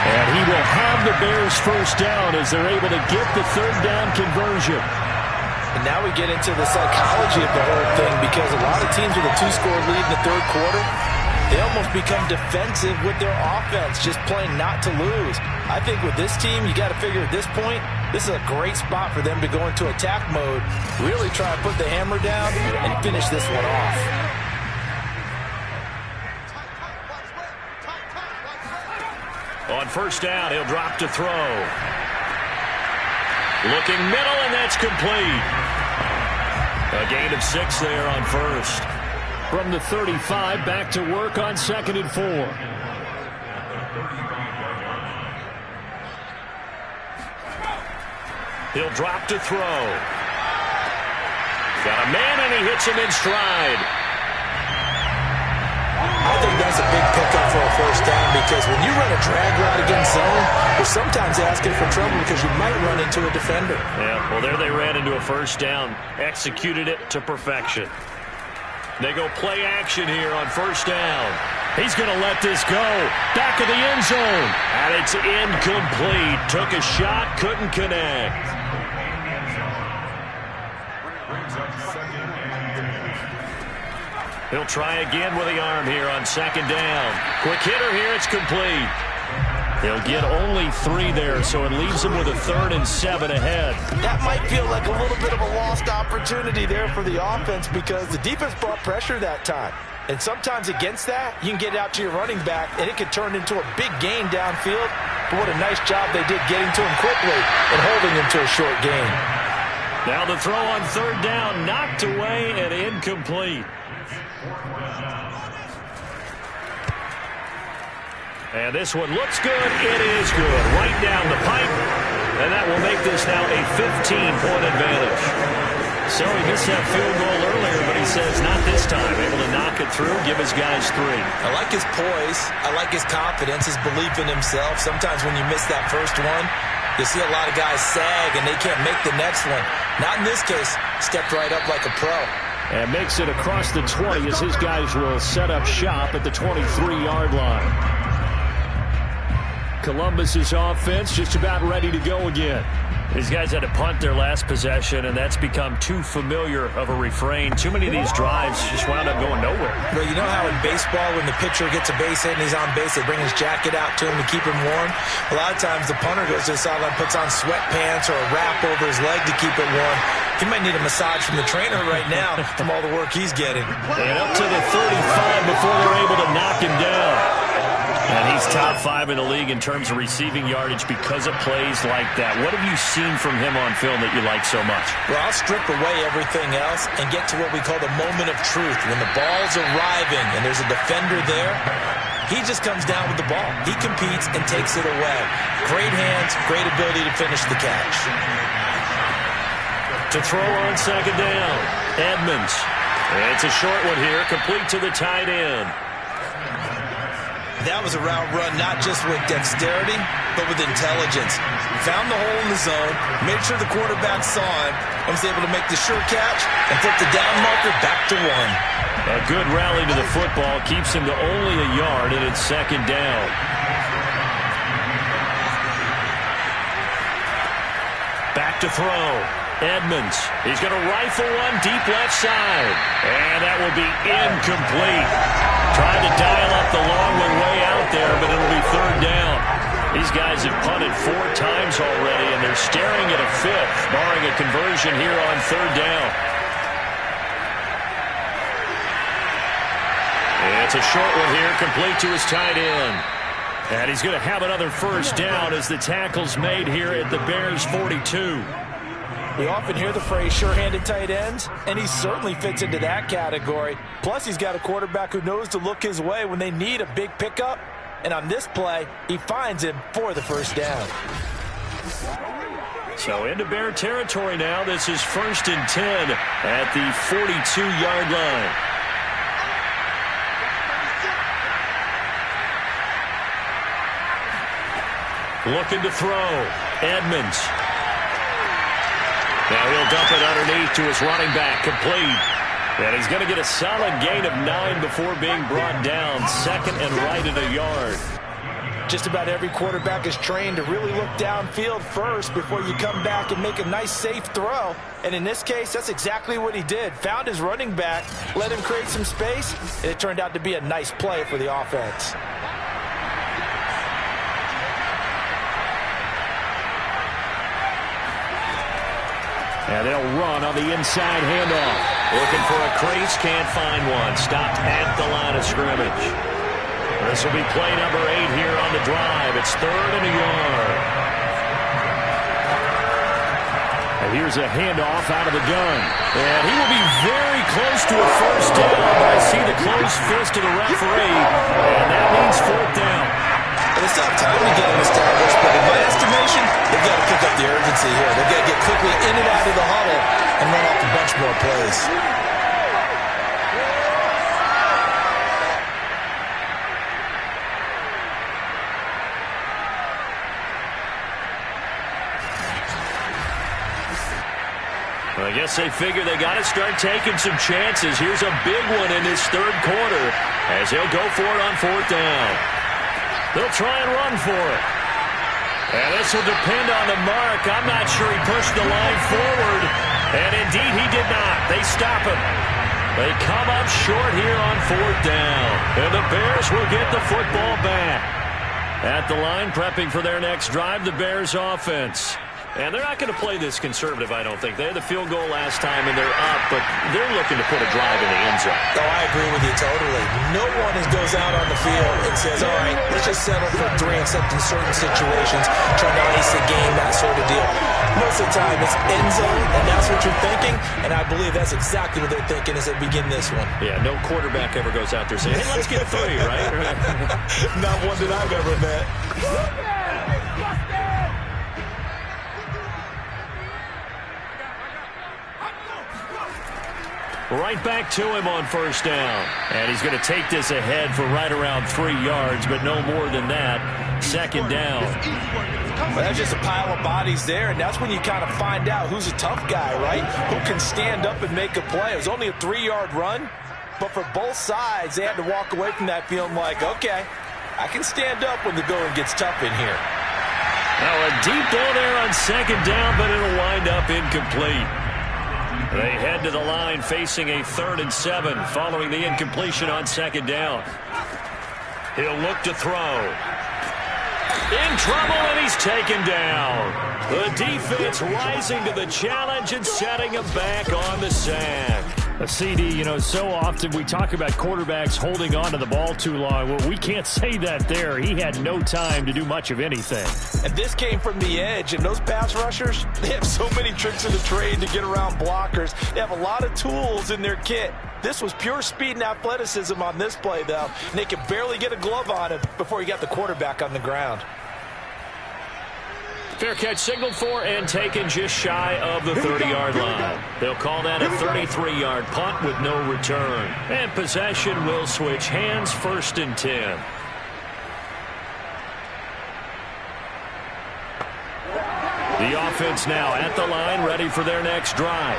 And he will have the Bears first down as they're able to get the 3rd down conversion. And now we get into the psychology of the whole thing, because a lot of teams with a 2-score lead in the 3rd quarter, they almost become defensive with their offense, just playing not to lose. I think with this team, you got to figure at this point, this is a great spot for them to go into attack mode, really try to put the hammer down and finish this one off. On first down, he'll drop to throw. Looking middle, and that's complete. A gain of 6 there on first. From the 35, back to work on 2nd and 4. He'll drop to throw. Got a man, and he hits him in stride. I think that's a big pickup for a first down, because when you run a drag route against zone, you're sometimes asking for trouble because you might run into a defender. Yeah, well, there they ran into a first down. Executed it to perfection. They go play action here on first down. He's going to let this go. Back of the end zone. And it's incomplete. Took a shot, couldn't connect. He'll try again with the arm here on 2nd down. Quick hitter here, it's complete. He'll get only 3 there, so it leaves him with a 3rd and 7 ahead. That might feel like a little bit of a lost opportunity there for the offense, because the defense brought pressure that time. And sometimes against that, you can get out to your running back, and it can turn into a big gain downfield. But what a nice job they did getting to him quickly and holding him to a short gain. Now the throw on third down, knocked away and incomplete. And this one looks good. It is good. Right down the pipe. And that will make this now a 15-point advantage. So he missed that field goal earlier, but he says not this time. Able to knock it through, give his guys 3. I like his poise. I like his confidence, his belief in himself. Sometimes when you miss that first one, you see a lot of guys sag and they can't make the next one. Not in this case. Stepped right up like a pro. And makes it across the 20 as his guys will set up shop at the 23-yard line. Columbus's offense just about ready to go again. These guys had to punt their last possession, and that's become too familiar of a refrain. Too many of these drives just wound up going nowhere. Well, you know how in baseball, when the pitcher gets a base hit and he's on base, they bring his jacket out to him to keep him warm? A lot of times the punter goes to the sideline, puts on sweatpants or a wrap over his leg to keep it warm. He might need a massage from the trainer right now from all the work he's getting. And up to the 35 before they're able to knock him down. And he's top 5 in the league in terms of receiving yardage because of plays like that. What have you seen from him on film that you like so much? Well, I'll strip away everything else and get to what we call the moment of truth. When the ball's arriving and there's a defender there, he just comes down with the ball. He competes and takes it away. Great hands, great ability to finish the catch. To throw on second down, Edmonds. It's a short one here, complete to the tight end. That was a route run not just with dexterity, but with intelligence. Found the hole in the zone, made sure the quarterback saw him, and was able to make the sure catch and flip the down marker back to 1. A good rally to the football keeps him to only a yard, and it's second down. Back to throw. Edmonds. He's going to rifle one deep left side. And that will be incomplete. Trying to dial up the long one way out there, but it'll be third down. These guys have punted 4 times already, and they're staring at a 5th, barring a conversion here on third down. It's a short one here, complete to his tight end. And he's going to have another first down as the tackle's made here at the Bears' 42. We often hear the phrase sure-handed tight ends, and he certainly fits into that category. Plus, he's got a quarterback who knows to look his way when they need a big pickup. And on this play, he finds him for the first down. So into Bear territory now. This is 1st and 10 at the 42-yard line. Looking to throw. Edmonds. Now he'll dump it underneath to his running back, complete. And he's going to get a solid gain of 9 before being brought down. Second and right at a yard. Just about every quarterback is trained to really look downfield first before you come back and make a nice, safe throw. And in this case, that's exactly what he did. Found his running back, let him create some space, and it turned out to be a nice play for the offense. And they'll run on the inside handoff. Looking for a crease, can't find one. Stopped at the line of scrimmage. This will be play number 8 here on the drive. It's 3rd and a yard. And here's a handoff out of the gun. And he will be very close to a first down, but I see the closed fist of the referee. And that means 4th down. And it's not time to get him established, but in my estimation, they've got to pick up the urgency here. They've got to get quickly in and out of the huddle and run off a bunch more plays. Well, I guess they figure they got to start taking some chances. Here's a big one in this 3rd quarter as he'll go for it on 4th down. They'll try and run for it. And this will depend on the mark. I'm not sure he pushed the line forward. And indeed he did not. They stop him. They come up short here on 4th down. And the Bears will get the football back. At the line, prepping for their next drive, the Bears offense. And they're not going to play this conservative, I don't think. They had the field goal last time, and they're up, but they're looking to put a drive in the end zone. Oh, I agree with you totally. No one goes out on the field and says, all right, let's just settle for 3, except in certain situations, trying to ice the game, that sort of deal. Most of the time, it's end zone, and that's what you're thinking, and I believe that's exactly what they're thinking as they begin this one. Yeah, no quarterback ever goes out there saying, hey, let's get 3, right? Not one that I've ever met. Right back to him on first down. And he's going to take this ahead for right around 3 yards, but no more than that. Second down. Well, that's just a pile of bodies there, and that's when you kind of find out who's a tough guy, right? Who can stand up and make a play. It was only a 3-yard run, but for both sides, they had to walk away from that feeling like, okay, I can stand up when the going gets tough in here. Now a deep ball there on second down, but it'll wind up incomplete. They head to the line facing a 3rd and 7 following the incompletion on second down. He'll look to throw. In trouble, and he's taken down. The defense rising to the challenge and setting him back on the sack. A CD, you know, so often we talk about quarterbacks holding on to the ball too long. Well, we can't say that there. He had no time to do much of anything. And this came from the edge, and those pass rushers, they have so many tricks in the trade to get around blockers. They have a lot of tools in their kit. This was pure speed and athleticism on this play, though, and they could barely get a glove on him before he got the quarterback on the ground. Fair catch signaled for and taken just shy of the 30-yard line. They'll call that a 33-yard punt with no return. And possession will switch hands, 1st and 10. The offense now at the line, ready for their next drive.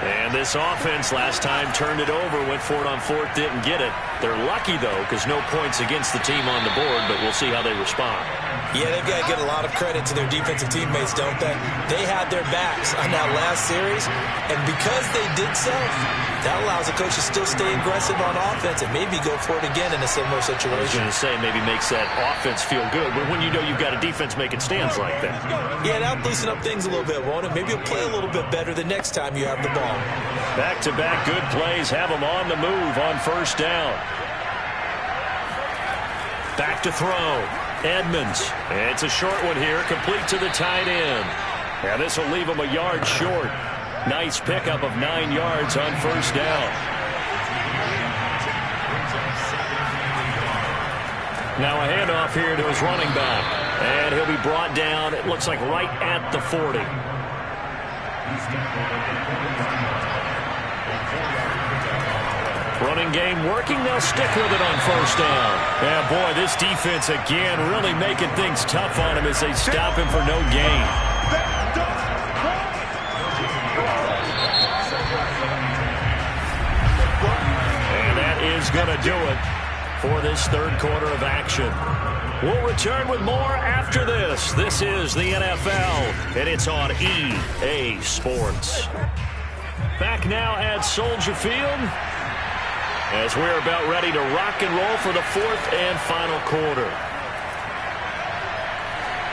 And this offense last time turned it over, went for it on 4th, didn't get it. They're lucky, though, because no points against the team on the board, but we'll see how they respond. Yeah, they've got to get a lot of credit to their defensive teammates, don't they? They had their backs on that last series, and because they did so, that allows the coach to still stay aggressive on offense and maybe go for it again in a similar situation. I was going to say maybe makes that offense feel good, but when you know you've got a defense making stands like that. Yeah, that'll loosen up things a little bit, won't it? Maybe you'll play a little bit better the next time you have the ball. Back-to-back good plays have them on the move on first down. Back to throw. Edmonds. It's a short one here, complete to the tight end. Now this will leave him a yard short. Nice pickup of 9 yards on first down. Now a handoff here to his running back. And he'll be brought down, it looks like right at the 40. Running game working. They'll stick with it on first down. Yeah, boy, this defense again really making things tough on him as they stop him for no gain. And that is going to do it for this 3rd quarter of action. We'll return with more after this. This is the NFL, and it's on EA Sports. Back now at Soldier Field, as we're about ready to rock and roll for the 4th and final quarter.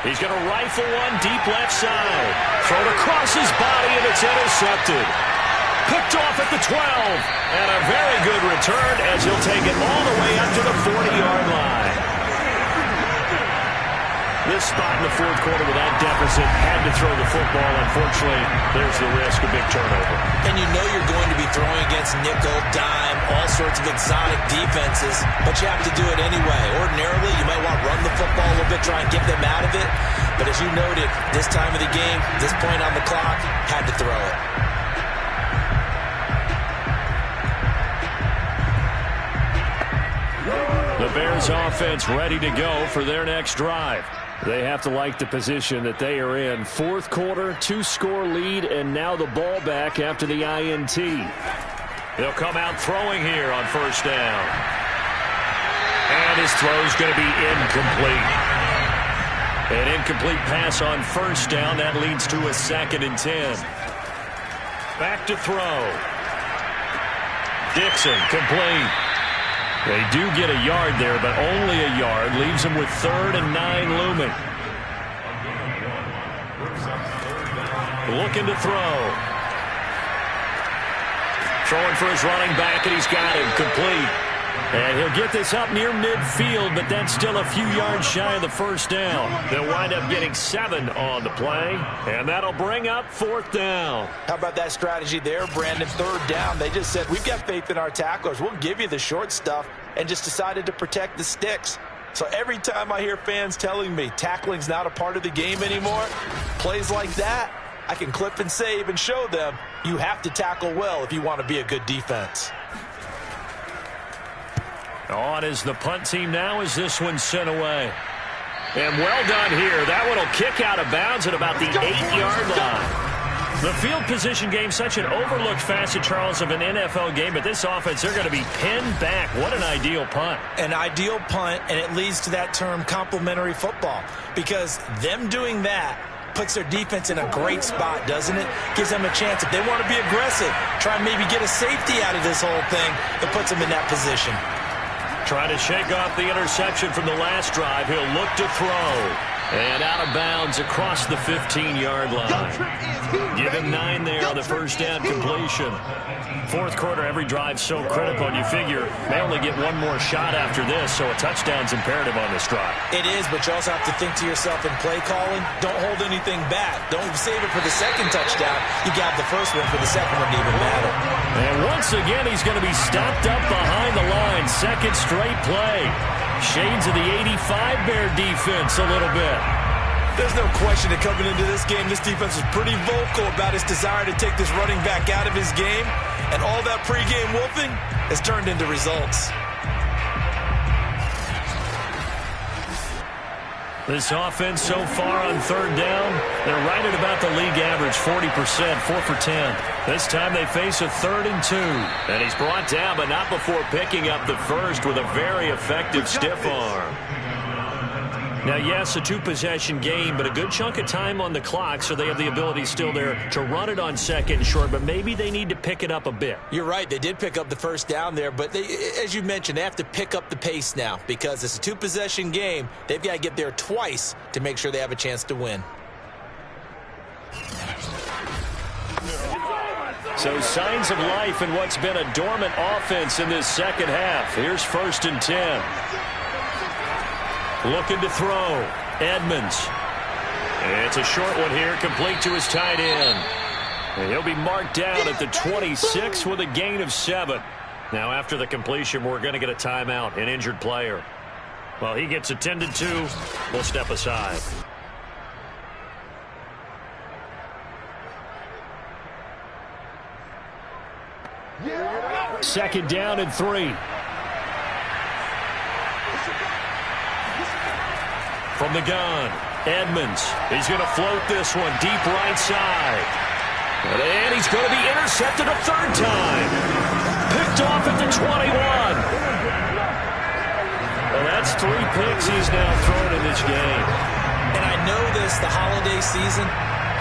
He's going to rifle one deep left side. Throw it across his body, and it's intercepted. Picked off at the 12. And a very good return as he'll take it all the way up to the 40-yard line. This spot in the 4th quarter with that deficit had to throw the football. Unfortunately, there's the risk of big turnover. And you know you're going to be throwing against nickel, dime, all sorts of exotic defenses, but you have to do it anyway. Ordinarily, you might want to run the football a little bit, try and get them out of it. But as you noted, this time of the game, this point on the clock, had to throw it. The Bears offense ready to go for their next drive. They have to like the position that they are in. 4th quarter, 2-score lead, and now the ball back after the INT. They'll come out throwing here on first down. And his throw's going to be incomplete. An incomplete pass on first down. That leads to a 2nd and 10. Back to throw. Dixon, complete. They do get a yard there, but only a yard. Leaves them with 3rd and 9 looming. Looking to throw. Throwing for his running back, and he's got him complete. And he'll get this up near midfield, but that's still a few yards shy of the first down. They'll wind up getting 7 on the play, and that'll bring up 4th down. How about that strategy there, Brandon? 3rd down. They just said, we've got faith in our tacklers. We'll give you the short stuff, and just decided to protect the sticks. So every time I hear fans telling me tackling's not a part of the game anymore, plays like that, I can clip and save and show them you have to tackle well if you want to be a good defense. On is the punt team now as this one's sent away. And well done here. That one will kick out of bounds at about the 8-yard line. The field position game, such an overlooked facet, Charles, of an NFL game, but this offense, they're going to be pinned back. What an ideal punt. An ideal punt, and it leads to that term complementary football, because them doing that puts their defense in a great spot, doesn't it? Gives them a chance. If they want to be aggressive, try and maybe get a safety out of this whole thing, it puts them in that position. Trying to shake off the interception from the last drive. He'll look to throw. And out of bounds across the 15-yard line. Give him 9 there on the first down completion. 4th quarter, every drive so critical. And you figure they only get one more shot after this, so a touchdown's imperative on this drive. It is, but you also have to think to yourself in play calling, don't hold anything back. Don't save it for the second touchdown. You got the first one for the second one to even matter. And once again, he's going to be stopped up behind the line. Second straight play. Shades of the 85 Bear defense a little bit. There's no question that coming into this game, this defense was pretty vocal about its desire to take this running back out of his game. And all that pregame wolfing has turned into results. This offense so far on 3rd down, they're right at about the league average, 40%, 4 for 10. This time they face a 3rd and 2. And he's brought down, but not before picking up the first with a very effective stiff arm. Now, yes, a 2-possession game, but a good chunk of time on the clock, so they have the ability still there to run it on 2nd and short, but maybe they need to pick it up a bit. You're right. They did pick up the first down there, but they, as you mentioned, they have to pick up the pace now because it's a 2-possession game. They've got to get there twice to make sure they have a chance to win. So signs of life in what's been a dormant offense in this second half. Here's 1st and 10. Looking to throw. Edmonds. It's a short one here, complete to his tight end. And he'll be marked down at the 26 with a gain of 7. Now, after the completion, we're going to get a timeout, an injured player. Well, he gets attended to. We'll step aside. Second down and 3. From the gun, Edmonds. He's going to float this one deep right side. And he's going to be intercepted a 3rd time. Picked off at the 21. Well, that's 3 picks he's now thrown in this game. And I know this, the holiday season,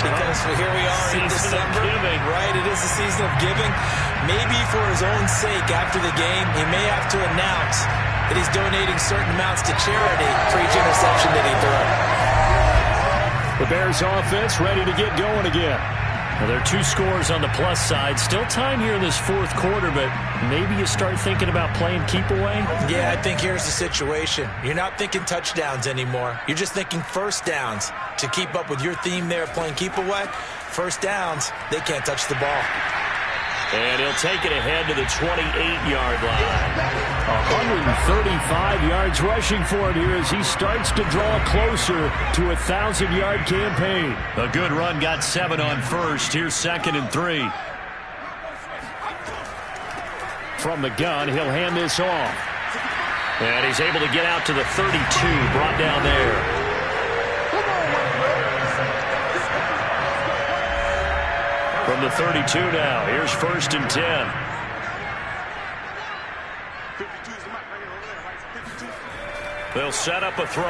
because here we are in December. Right, it is the season of giving. Maybe for his own sake after the game, he may have to announce that he's donating certain amounts to charity for each interception that he threw. The Bears offense ready to get going again. Well, there are 2 scores on the plus side. Still time here in this 4th quarter, but maybe you start thinking about playing keep away? Yeah, I think here's the situation. You're not thinking touchdowns anymore. You're just thinking first downs. To keep up with your theme there of playing keep away, first downs, they can't touch the ball. And he'll take it ahead to the 28-yard line. 135 yards rushing for him here as he starts to draw closer to a 1,000-yard campaign. A good run, got 7 on first. Here's 2nd and 3. From the gun, he'll hand this off. And he's able to get out to the 32, brought down there. From the 32 now, here's 1st and 10. They'll set up a throw.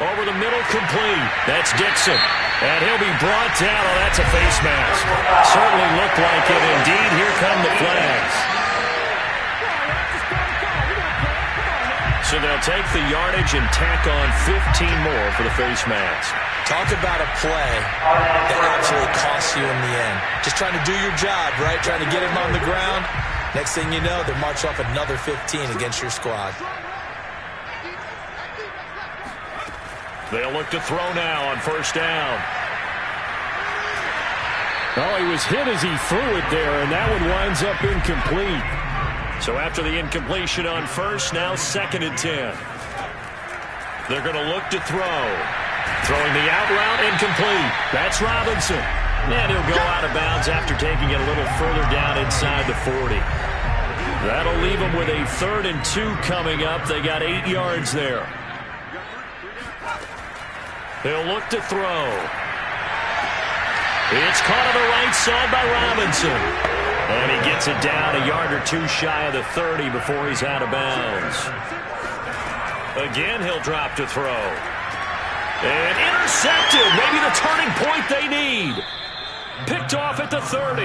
Over the middle, complete. That's Dixon. And he'll be brought down. Oh, that's a face mask. Certainly looked like it. Indeed, here come the flags. So they'll take the yardage and tack on 15 more for the face mask. Talk about a play that absolutely costs you in the end. Just trying to do your job, right? Trying to get him on the ground. Next thing you know, they march off another 15 against your squad. They'll look to throw now on first down. Oh, he was hit as he threw it there, and that one winds up incomplete. So after the incompletion on first, now 2nd and 10. They're going to look to throw. Throwing the out route, incomplete. That's Robinson. And he'll go out of bounds after taking it a little further down inside the 40. That'll leave them with a 3rd and 2 coming up. They got 8 yards there. They'll look to throw. It's caught on the right side by Robinson. And he gets it down a yard or 2 shy of the 30 before he's out of bounds. Again, he'll drop to throw. And intercepted. Maybe the turning point they need. Picked off at the 30.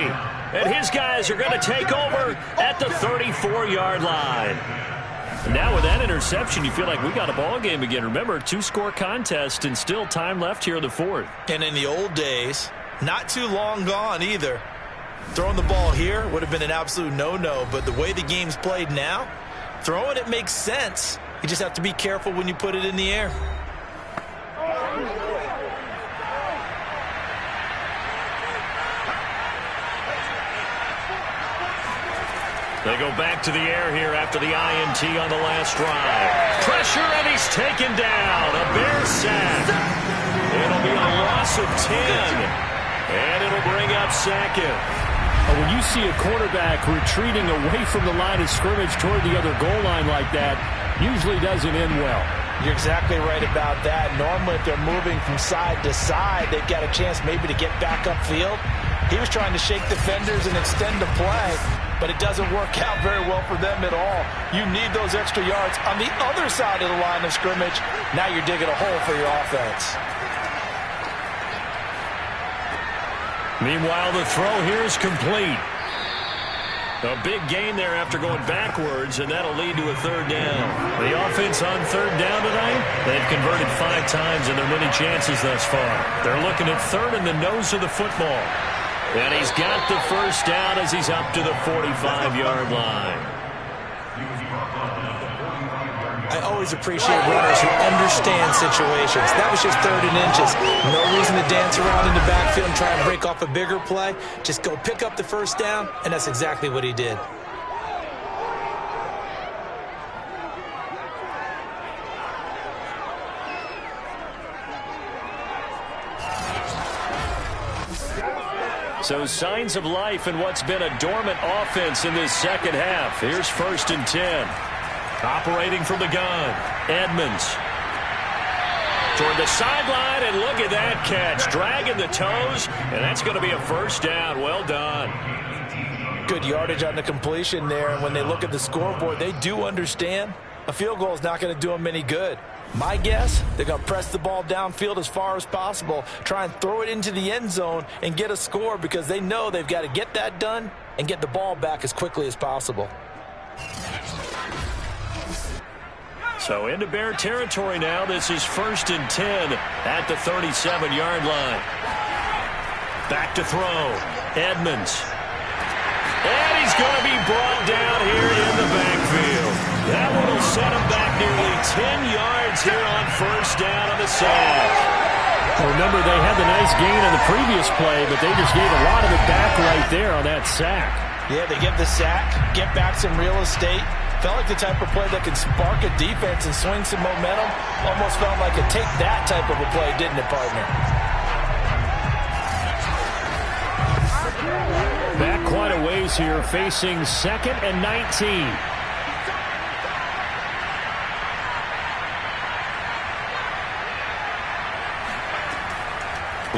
And his guys are going to take over at the 34-yard line. Now with that interception, you feel like we got a ball game again. Remember, 2-score contest and still time left here in the 4th. And in the old days, not too long gone either. Throwing the ball here would have been an absolute no-no, but the way the game's played now, throwing it makes sense. You just have to be careful when you put it in the air. They go back to the air here after the INT on the last drive. Pressure, and he's taken down. A Bear sack. It'll be a loss of 10. And it'll bring up 2nd. When you see a quarterback retreating away from the line of scrimmage toward the other goal line like that, usually doesn't end well. You're exactly right about that. Normally, if they're moving from side to side, they've got a chance maybe to get back upfield. He was trying to shake defenders and extend the play, but it doesn't work out very well for them at all. You need those extra yards on the other side of the line of scrimmage. Now you're digging a hole for your offense. Meanwhile, the throw here is complete. A big gain there after going backwards, and that'll lead to a 3rd down. The offense on 3rd down tonight, they've converted 5 times in their many chances thus far. They're looking at 3rd in the nose of the football. And he's got the 1st down as he's up to the 45-yard line. I always appreciate runners who understand situations. That was just 3rd and inches. No reason to dance around in the backfield and try and break off a bigger play. Just go pick up the 1st down, and that's exactly what he did. So signs of life in what's been a dormant offense in this 2nd half. Here's 1st and 10. Operating from the gun, Edmonds. Toward the sideline, and look at that catch. Dragging the toes, and that's going to be a 1st down. Well done. Good yardage on the completion there, and when they look at the scoreboard, they do understand a field goal is not going to do them any good. My guess, they're going to press the ball downfield as far as possible, try and throw it into the end zone and get a score because they know they've got to get that done and get the ball back as quickly as possible. So into Bear territory now. This is 1st and 10 at the 37-yard line. Back to throw. Edmonds. And he's going to be brought down here in the backfield. That one will set him back nearly 10 yards here on 1st down on the sack. Remember, they had the nice gain on the previous play, but they just gave a lot of it back right there on that sack. Yeah, they get the sack, get back some real estate. Felt like the type of play that can spark a defense and swing some momentum. Almost felt like a take that type of a play, didn't it, partner? Back quite a ways here, facing 2nd and 19.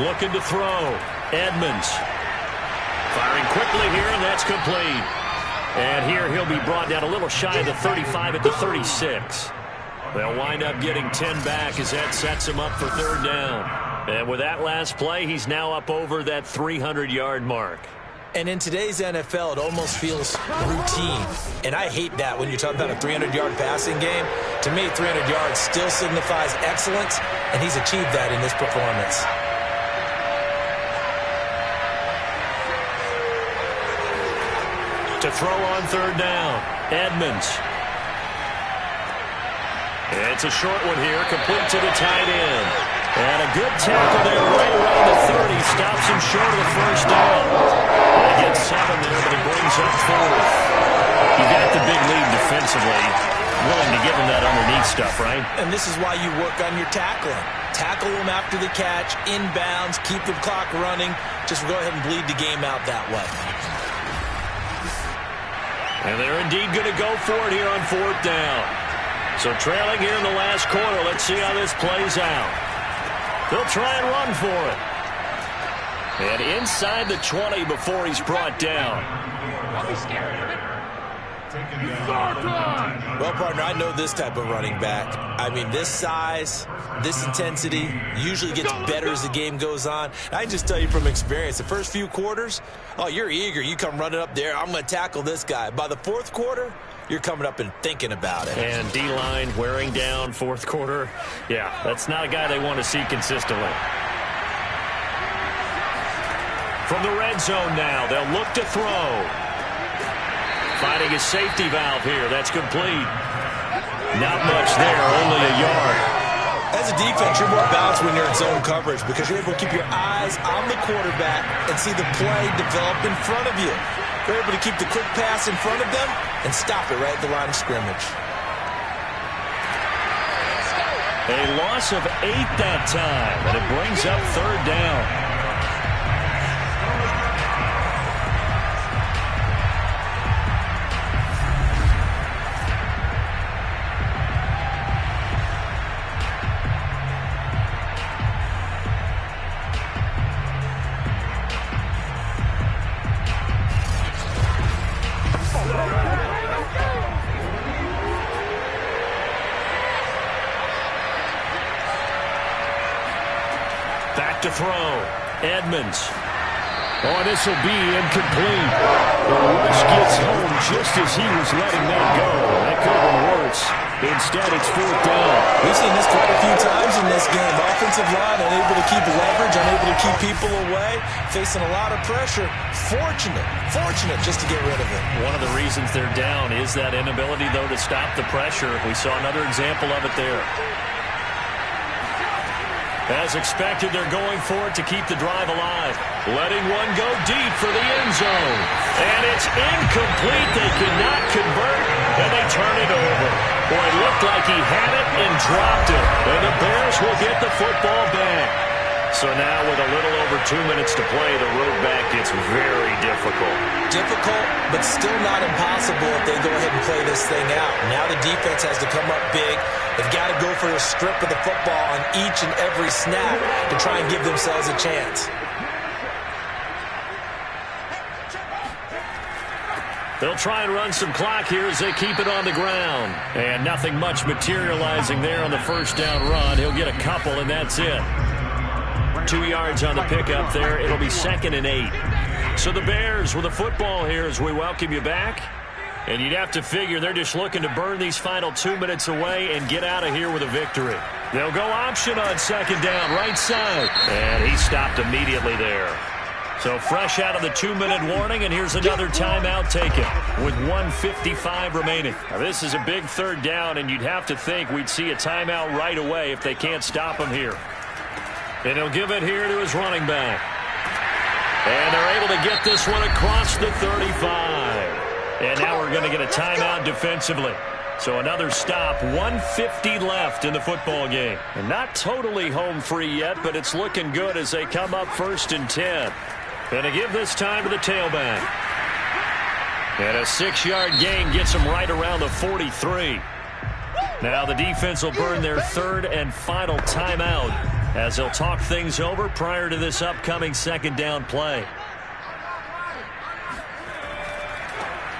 Looking to throw. Edmonds. Firing quickly here, and that's complete. And here he'll be brought down a little shy of the 35 at the 36. They'll wind up getting 10 back as that sets him up for 3rd down. And with that last play, he's now up over that 300-yard mark. And in today's NFL, it almost feels routine. And I hate that when you're talking about a 300-yard passing game. To me, 300 yards still signifies excellence, and he's achieved that in this performance. To throw on third down, Edmonds. It's a short one here, complete to the tight end. And a good tackle there right around the 30. Stops him short of the first down. They get 7 there, but it brings up 4th. You got the big lead defensively. Willing to give him that underneath stuff, right? And this is why you work on your tackling. Tackle him after the catch, inbounds, keep the clock running. Just go ahead and bleed the game out that way. And they're indeed going to go for it here on 4th down. So trailing here in the last quarter. Let's see how this plays out. They'll try and run for it. And inside the 20 before he's brought down. Don't be scared. Well, partner, I know this type of running back. I mean, this size, this intensity usually gets better as the game goes on. I can just tell you from experience, the first few quarters, oh, you're eager. You come running up there, I'm going to tackle this guy. By the 4th quarter, you're coming up and thinking about it. And D-line wearing down 4th quarter. Yeah, that's not a guy they want to see consistently. From the red zone now, they'll look to throw. Finding a safety valve here. That's complete. Not much there, only a yard. As a defense, you're more balanced when you're in zone coverage because you're able to keep your eyes on the quarterback and see the play develop in front of you. You're able to keep the quick pass in front of them and stop it right at the line of scrimmage. A loss of 8 that time, and it brings up 3rd down. To throw. Edmonds. Oh, this will be incomplete. The rush gets home just as he was letting that go. That could have been worse. Instead, it's 4th down. We've seen this quite a few times in this game. Offensive line unable to keep leverage, unable to keep people away, facing a lot of pressure. Fortunate just to get rid of it. One of the reasons they're down is that inability, though, to stop the pressure. We saw another example of it there. As expected, they're going for it to keep the drive alive. Letting one go deep for the end zone. And it's incomplete. They cannot convert, and they turn it over. Boy, it looked like he had it and dropped it. And the Bears will get the football back. So now with a little over 2 minutes to play, the road back gets very difficult. Difficult, but still not impossible if they go ahead and play this thing out. Now the defense has to come up big. They've got to go for a strip of the football on each and every snap to try and give themselves a chance. They'll try and run some clock here as they keep it on the ground. And nothing much materializing there on the first down run. He'll get a couple, and that's it. 2 yards on the pickup there. It'll be 2nd and 8. So the Bears with the football here as we welcome you back. And you'd have to figure they're just looking to burn these final 2 minutes away and get out of here with a victory. They'll go option on 2nd down, right side. And he stopped immediately there. So fresh out of the 2-minute warning, and here's another timeout taken with 1:55 remaining. Now, this is a big 3rd down, and you'd have to think we'd see a timeout right away if they can't stop him here. And he'll give it here to his running back. And they're able to get this one across the 35. And now we're going to get a timeout defensively. So another stop, 1:50 left in the football game. And not totally home free yet, but it's looking good as they come up 1st and 10. And to give this time to the tailback. And a 6-yard gain gets them right around the 43. Now the defense will burn their 3rd and final timeout as they'll talk things over prior to this upcoming 2nd down play.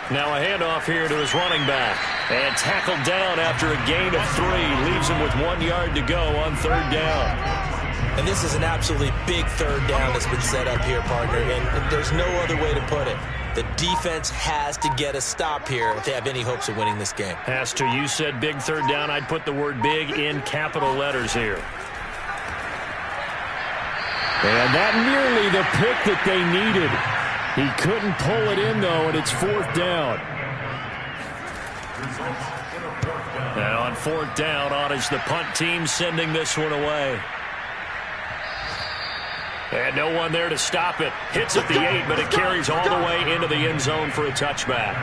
Now a handoff here to his running back. And tackled down after a gain of 3. Leaves him with 1 yard to go on 3rd down. And this is an absolutely big third down that's been set up here, partner, and there's no other way to put it. The defense has to get a stop here if they have any hopes of winning this game. Has to. You said big third down. I'd put the word big in capital letters here. And that nearly the pick that they needed. He couldn't pull it in, though, and it's fourth down. And on fourth down, on is the punt team sending this one away. And no one there to stop it. Hits at the 8, but it carries all the way into the end zone for a touchback.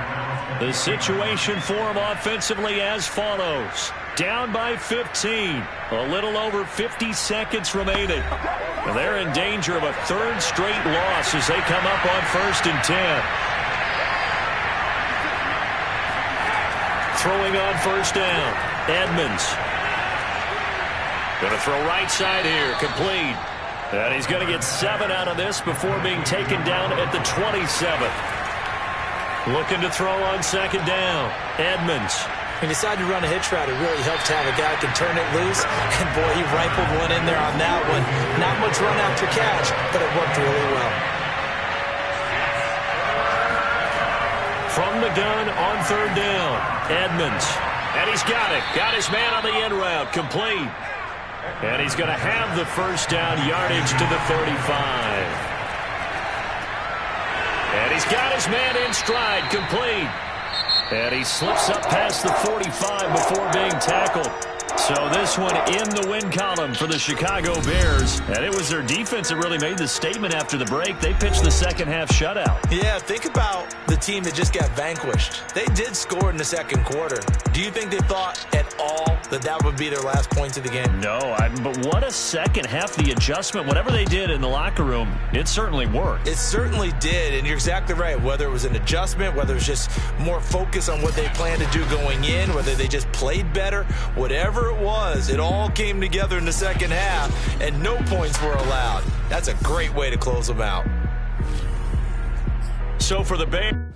The situation for him offensively as follows. Down by 15. A little over 50 seconds remaining. And they're in danger of a third straight loss as they come up on 1st and 10. Throwing on first down. Edmonds. Going to throw right side here. Complete. And he's going to get 7 out of this before being taken down at the 27th. Looking to throw on second down. Edmonds. He decided to run a hitch route. It really helps to have a guy who can turn it loose. And, boy, he rifled one in there on that one. Not much run after catch, but it worked really well. From the gun on third down. Edmonds. And he's got it. Got his man on the end route. Complete. And he's going to have the first down, yardage to the 35. And he's got his man in stride, complete. And he slips up past the 45 before being tackled. So this one in the win column for the Chicago Bears. And it was their defense that really made the statement after the break. They pitched the second half shutout. Yeah, think about the team that just got vanquished. They did score in the second quarter. Do you think they thought at all that that would be their last points of the game? No, but what a second half. The adjustment, whatever they did in the locker room, it certainly worked. It certainly did, and you're exactly right. Whether it was an adjustment, whether it was just more focus on what they planned to do going in, whether they just played better, whatever it was, it all came together in the second half, and no points were allowed. That's a great way to close them out. So for the Bears.